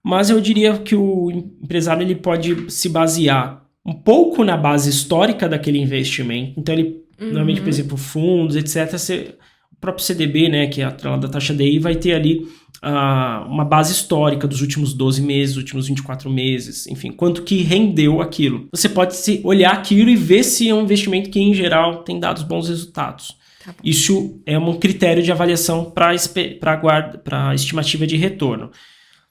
mas eu diria que o empresário ele pode se basear um pouco na base histórica daquele investimento. Então ele, normalmente, por exemplo, fundos, etc., o próprio CDB, né, que é atrelado da taxa DI, vai ter ali uma base histórica dos últimos 12 meses, últimos 24 meses, enfim, quanto que rendeu aquilo. Você pode olhar aquilo e ver se é um investimento que, em geral, tem dado bons resultados. Tá bom. Isso é um critério de avaliação para a estimativa de retorno.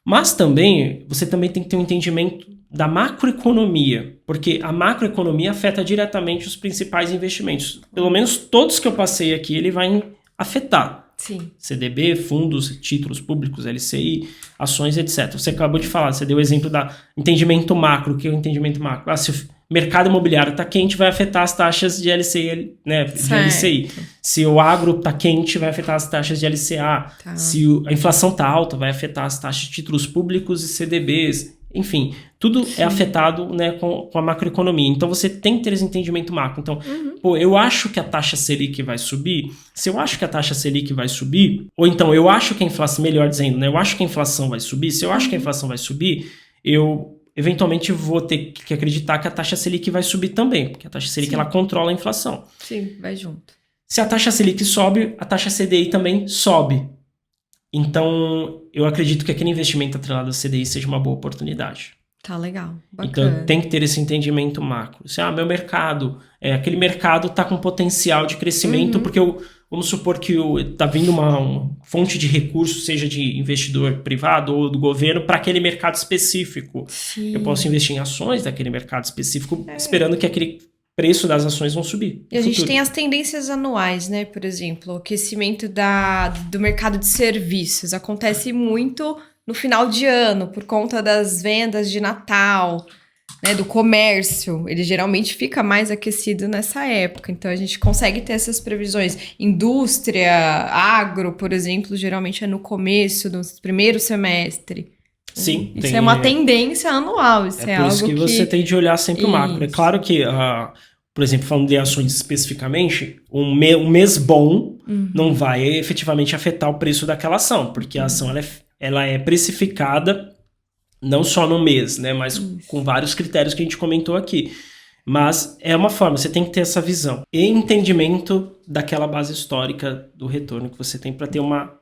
Mas também, você também tem que ter um entendimento da macroeconomia, porque a macroeconomia afeta diretamente os principais investimentos. Pelo menos todos que eu passei aqui, ele vai afetar. Sim. CDB, fundos, títulos públicos, LCI, ações, etc. Você acabou de falar, você deu o exemplo da entendimento macro. O que é o entendimento macro? Se o mercado imobiliário está quente, vai afetar as taxas de LCI, né? De LCI. Se o agro está quente, vai afetar as taxas de LCA. Tá. Se a inflação está alta, vai afetar as taxas de títulos públicos e CDBs. Enfim, tudo é afetado, né, com a macroeconomia. Então, você tem que ter esse entendimento macro. Então, eu acho que a taxa Selic vai subir. Se eu acho que a taxa Selic vai subir, ou então eu acho que a inflação, melhor dizendo, né, eu acho que a inflação vai subir. Se eu acho que a inflação vai subir, eu eventualmente vou ter que acreditar que a taxa Selic vai subir também, porque a taxa Selic ela controla a inflação. Sim, vai junto. Se a taxa Selic sobe, a taxa CDI também sobe. Então, eu acredito que aquele investimento atrelado ao CDI seja uma boa oportunidade. Tá legal, bacana. Então, tem que ter esse entendimento macro. Meu mercado, aquele mercado está com potencial de crescimento, porque vamos supor que está vindo uma fonte de recursos, seja de investidor privado ou do governo, para aquele mercado específico. Sim. Eu posso investir em ações daquele mercado específico, esperando que aquele preço das ações vão subir. E a gente tem as tendências anuais, né? Por exemplo, o aquecimento do mercado de serviços acontece muito no final de ano, por conta das vendas de Natal, né? Do comércio. Ele geralmente fica mais aquecido nessa época. Então, a gente consegue ter essas previsões. Indústria, agro, por exemplo, geralmente é no começo, no primeiro semestre. Sim. Isso é uma tendência anual. Isso é por algo isso que você tem de olhar sempre o macro. É claro que, por exemplo, falando de ações especificamente, um mês bom não vai efetivamente afetar o preço daquela ação, porque a ação ela é precificada não só no mês, né, mas com vários critérios que a gente comentou aqui. Mas é uma forma, você tem que ter essa visão e entendimento daquela base histórica do retorno que você tem para ter uma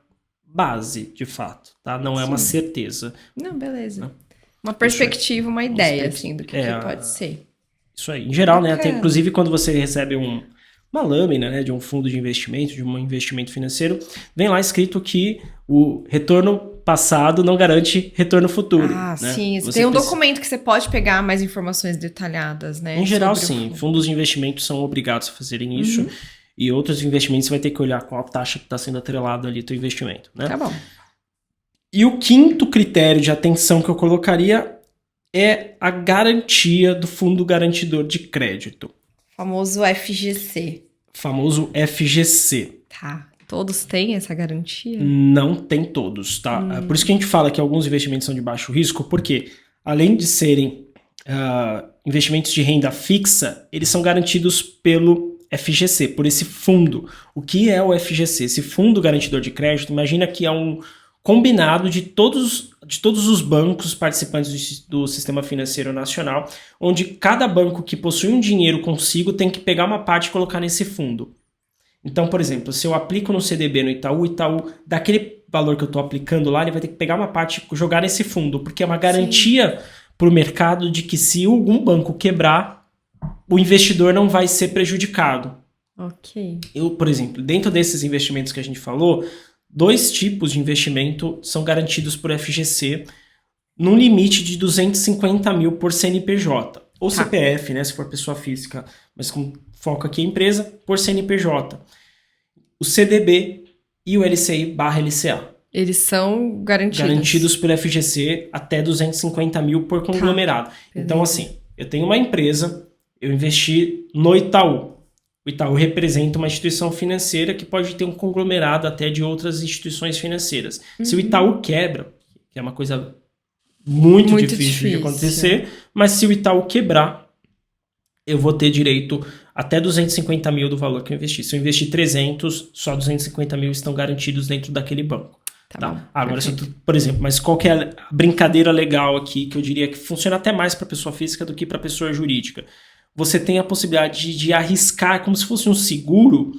base, de fato, tá? Não é uma certeza. Não, beleza. Uma perspectiva, uma ideia, assim, do que pode ser. Isso aí. Em geral, né? Até, inclusive, quando você recebe uma lâmina, né, de um fundo de investimento, de um investimento financeiro, vem lá escrito que o retorno passado não garante retorno futuro. Ah, né? sim. Tem um documento que você pode pegar mais informações detalhadas, né? Em geral, sim. Fundos de investimento são obrigados a fazerem isso. E outros investimentos você vai ter que olhar qual a taxa que está sendo atrelado ali ao teu investimento. Né? Tá bom. E o quinto critério de atenção que eu colocaria é a garantia do fundo garantidor de crédito. Famoso FGC. Famoso FGC. Tá. Todos têm essa garantia? Não tem todos, tá? Por isso que a gente fala que alguns investimentos são de baixo risco, porque além de serem investimentos de renda fixa, eles são garantidos pelo FGC, por esse fundo. O que é o FGC? Esse fundo garantidor de crédito, imagina que é um combinado de todos os bancos participantes do sistema financeiro nacional, onde cada banco que possui um dinheiro consigo tem que pegar uma parte e colocar nesse fundo. Então, por exemplo, se eu aplico no CDB no Itaú, o Itaú, daquele valor que eu estou aplicando lá, ele vai ter que pegar uma parte e jogar nesse fundo, porque é uma garantia para o mercado de que se algum banco quebrar, o investidor não vai ser prejudicado. Ok. Eu, por exemplo, dentro desses investimentos que a gente falou, 2 tipos de investimento são garantidos por FGC num limite de 250 mil por CNPJ. Ou CPF, né, se for pessoa física, mas com foco aqui em empresa, por CNPJ. O CDB e o LCI/LCA. Eles são garantidos. Garantidos pelo FGC até 250 mil por conglomerado. Então, assim, eu tenho uma empresa, eu investi no Itaú. O Itaú representa uma instituição financeira que pode ter um conglomerado até de outras instituições financeiras. Se o Itaú quebra, que é uma coisa muito difícil de acontecer, mas se o Itaú quebrar, eu vou ter direito até 250 mil do valor que eu investi. Se eu investir 300, só 250 mil estão garantidos dentro daquele banco. Tá? Agora, por exemplo, mas qual que é a brincadeira legal aqui, que eu diria que funciona até mais para pessoa física do que para pessoa jurídica? Você tem a possibilidade de arriscar como se fosse um seguro,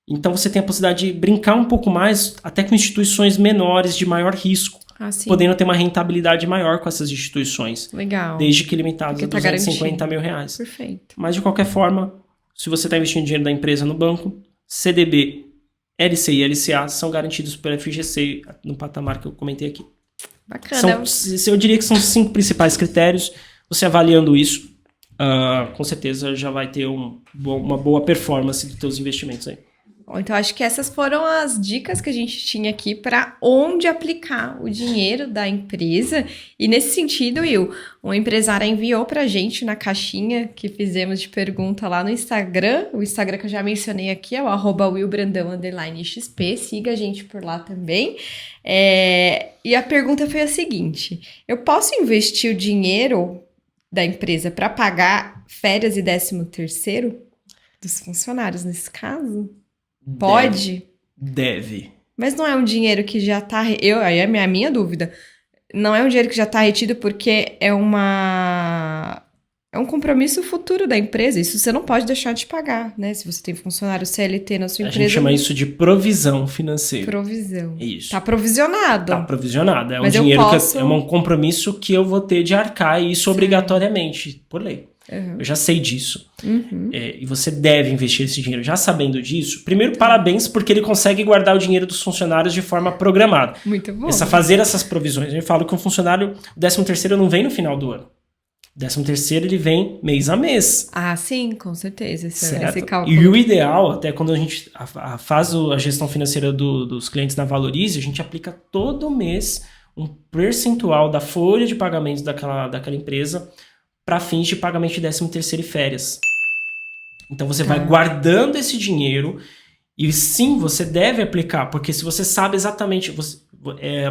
então você tem a possibilidade de brincar um pouco mais até com instituições menores de maior risco, podendo ter uma rentabilidade maior com essas instituições. Legal. Desde que limitadas a 250 mil reais. Perfeito. Mas de qualquer forma, se você está investindo dinheiro da empresa no banco, CDB, LCI e LCA são garantidos pelo FGC no patamar que eu comentei aqui. Bacana. Eu diria que são 5 principais critérios. Você avaliando isso, com certeza já vai ter uma boa performance dos seus investimentos aí. Bom, então acho que essas foram as dicas que a gente tinha aqui para onde aplicar o dinheiro da empresa. E nesse sentido, Will, uma empresária enviou para a gente na caixinha que fizemos de pergunta lá no Instagram. O Instagram que eu já mencionei aqui é o @willbrandão_xp. Siga a gente por lá também. E a pergunta foi a seguinte: eu posso investir o dinheiro da empresa para pagar férias e 13º dos funcionários nesse caso? Pode? Deve. Mas não é um dinheiro que já tá... Aí é a minha dúvida. Não é um dinheiro que já tá retido porque é um compromisso futuro da empresa. Isso você não pode deixar de pagar, né? Se você tem funcionário CLT na sua empresa... A gente chama isso de provisão financeira. Provisão. Isso. Tá provisionado. Tá provisionado. É um Mas dinheiro é um compromisso que eu vou ter de arcar e isso obrigatoriamente, por lei. Eu já sei disso. E você deve investir esse dinheiro. Já sabendo disso, primeiro, parabéns, porque ele consegue guardar o dinheiro dos funcionários de forma programada. Muito bom. Fazer essas provisões. Eu falo que um funcionário, o 13º não vem no final do ano. O 13º ele vem mês a mês. Ah, sim, com certeza. Esse cálculo. E o ideal, até quando a gente faz a gestão financeira dos clientes na Valorize, a gente aplica todo mês um percentual da folha de pagamentos daquela empresa para fins de pagamento de 13º e férias. Então você vai guardando esse dinheiro e sim, você deve aplicar, porque se você sabe exatamente,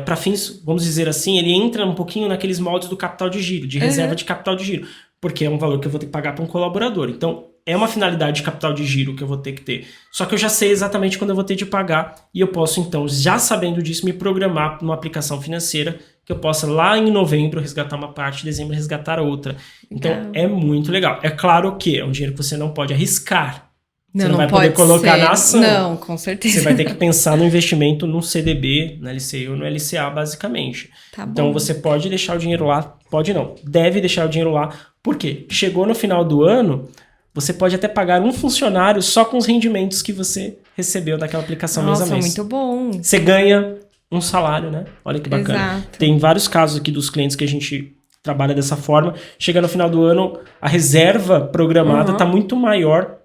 para fins, vamos dizer assim, ele entra um pouquinho naqueles moldes do capital de giro, de reserva de capital de giro, porque é um valor que eu vou ter que pagar para um colaborador. Então, é uma finalidade de capital de giro que eu vou ter que ter. Só que eu já sei exatamente quando eu vou ter de pagar e eu posso, então, já sabendo disso, me programar numa aplicação financeira que eu possa lá em novembro resgatar uma parte, em dezembro resgatar outra. Então, é muito legal. É claro que é um dinheiro que você não pode arriscar. Você não vai poder colocar na ação. Não, com certeza. Você vai ter que pensar no investimento no CDB, na LCI ou no LCA, basicamente. Então, você pode deixar o dinheiro lá, pode não, deve deixar o dinheiro lá. Por quê? Chegou no final do ano, você pode até pagar um funcionário só com os rendimentos que você recebeu daquela aplicação mês a mês. Nossa, muito bom. Você ganha um salário, né? Olha que bacana. Exato. Tem vários casos aqui dos clientes que a gente trabalha dessa forma. Chega no final do ano, a reserva programada está muito maior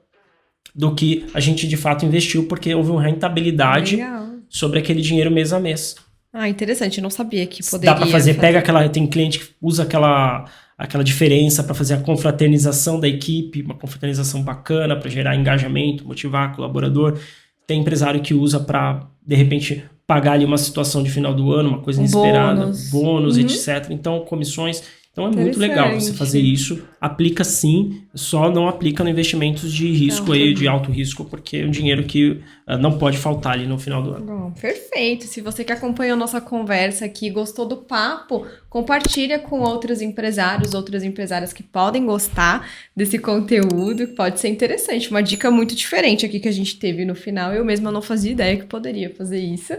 do que a gente de fato investiu, porque houve uma rentabilidade sobre aquele dinheiro mês a mês. Ah, interessante. Eu não sabia que poderia Dá para fazer, tem cliente que usa aquela diferença para fazer a confraternização da equipe, uma confraternização bacana para gerar engajamento, motivar colaborador. Tem empresário que usa para, de repente, pagar ali uma situação de final do ano, uma coisa inesperada, bônus, etc. Então, comissões. Então, é muito legal você fazer isso. Aplica sim, só não aplica no investimentos de risco aí, de alto risco, porque é um dinheiro que não pode faltar ali no final do ano. Bom, perfeito. Se você que acompanhou nossa conversa aqui, gostou do papo, compartilha com outros empresários, outras empresárias que podem gostar desse conteúdo, que pode ser interessante. Uma dica muito diferente aqui que a gente teve no final. Eu mesma não fazia ideia que poderia fazer isso.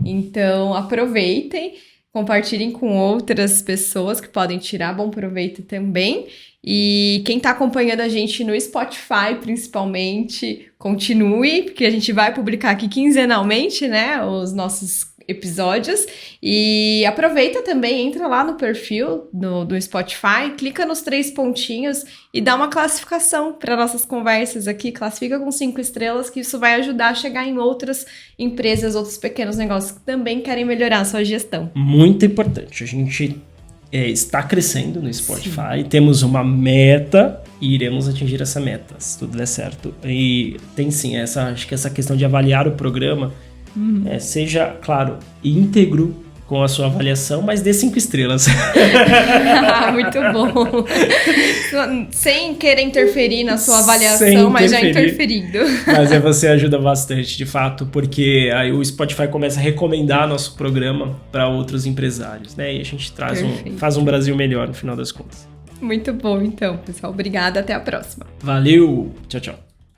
Então, aproveitem. Compartilhem com outras pessoas que podem tirar bom proveito também. E quem está acompanhando a gente no Spotify, principalmente, continue, porque a gente vai publicar aqui quinzenalmente, né, os nossos episódios. E aproveita também, entra lá no perfil do Spotify, clica nos 3 pontinhos e dá uma classificação para nossas conversas aqui. Classifica com 5 estrelas, que isso vai ajudar a chegar em outras empresas, outros pequenos negócios que também querem melhorar a sua gestão. Muito importante. A gente está crescendo no Spotify, temos uma meta e iremos atingir essa meta, se tudo der certo. E tem sim, acho que essa questão de avaliar o programa, seja, claro, íntegro com a sua avaliação, mas dê 5 estrelas. Muito bom. Sem querer interferir na sua avaliação, mas já interferindo. Mas você ajuda bastante, de fato, porque aí o Spotify começa a recomendar nosso programa para outros empresários, né? E a gente faz um Brasil melhor no final das contas. Muito bom, então, pessoal. Obrigada, até a próxima. Valeu, tchau, tchau.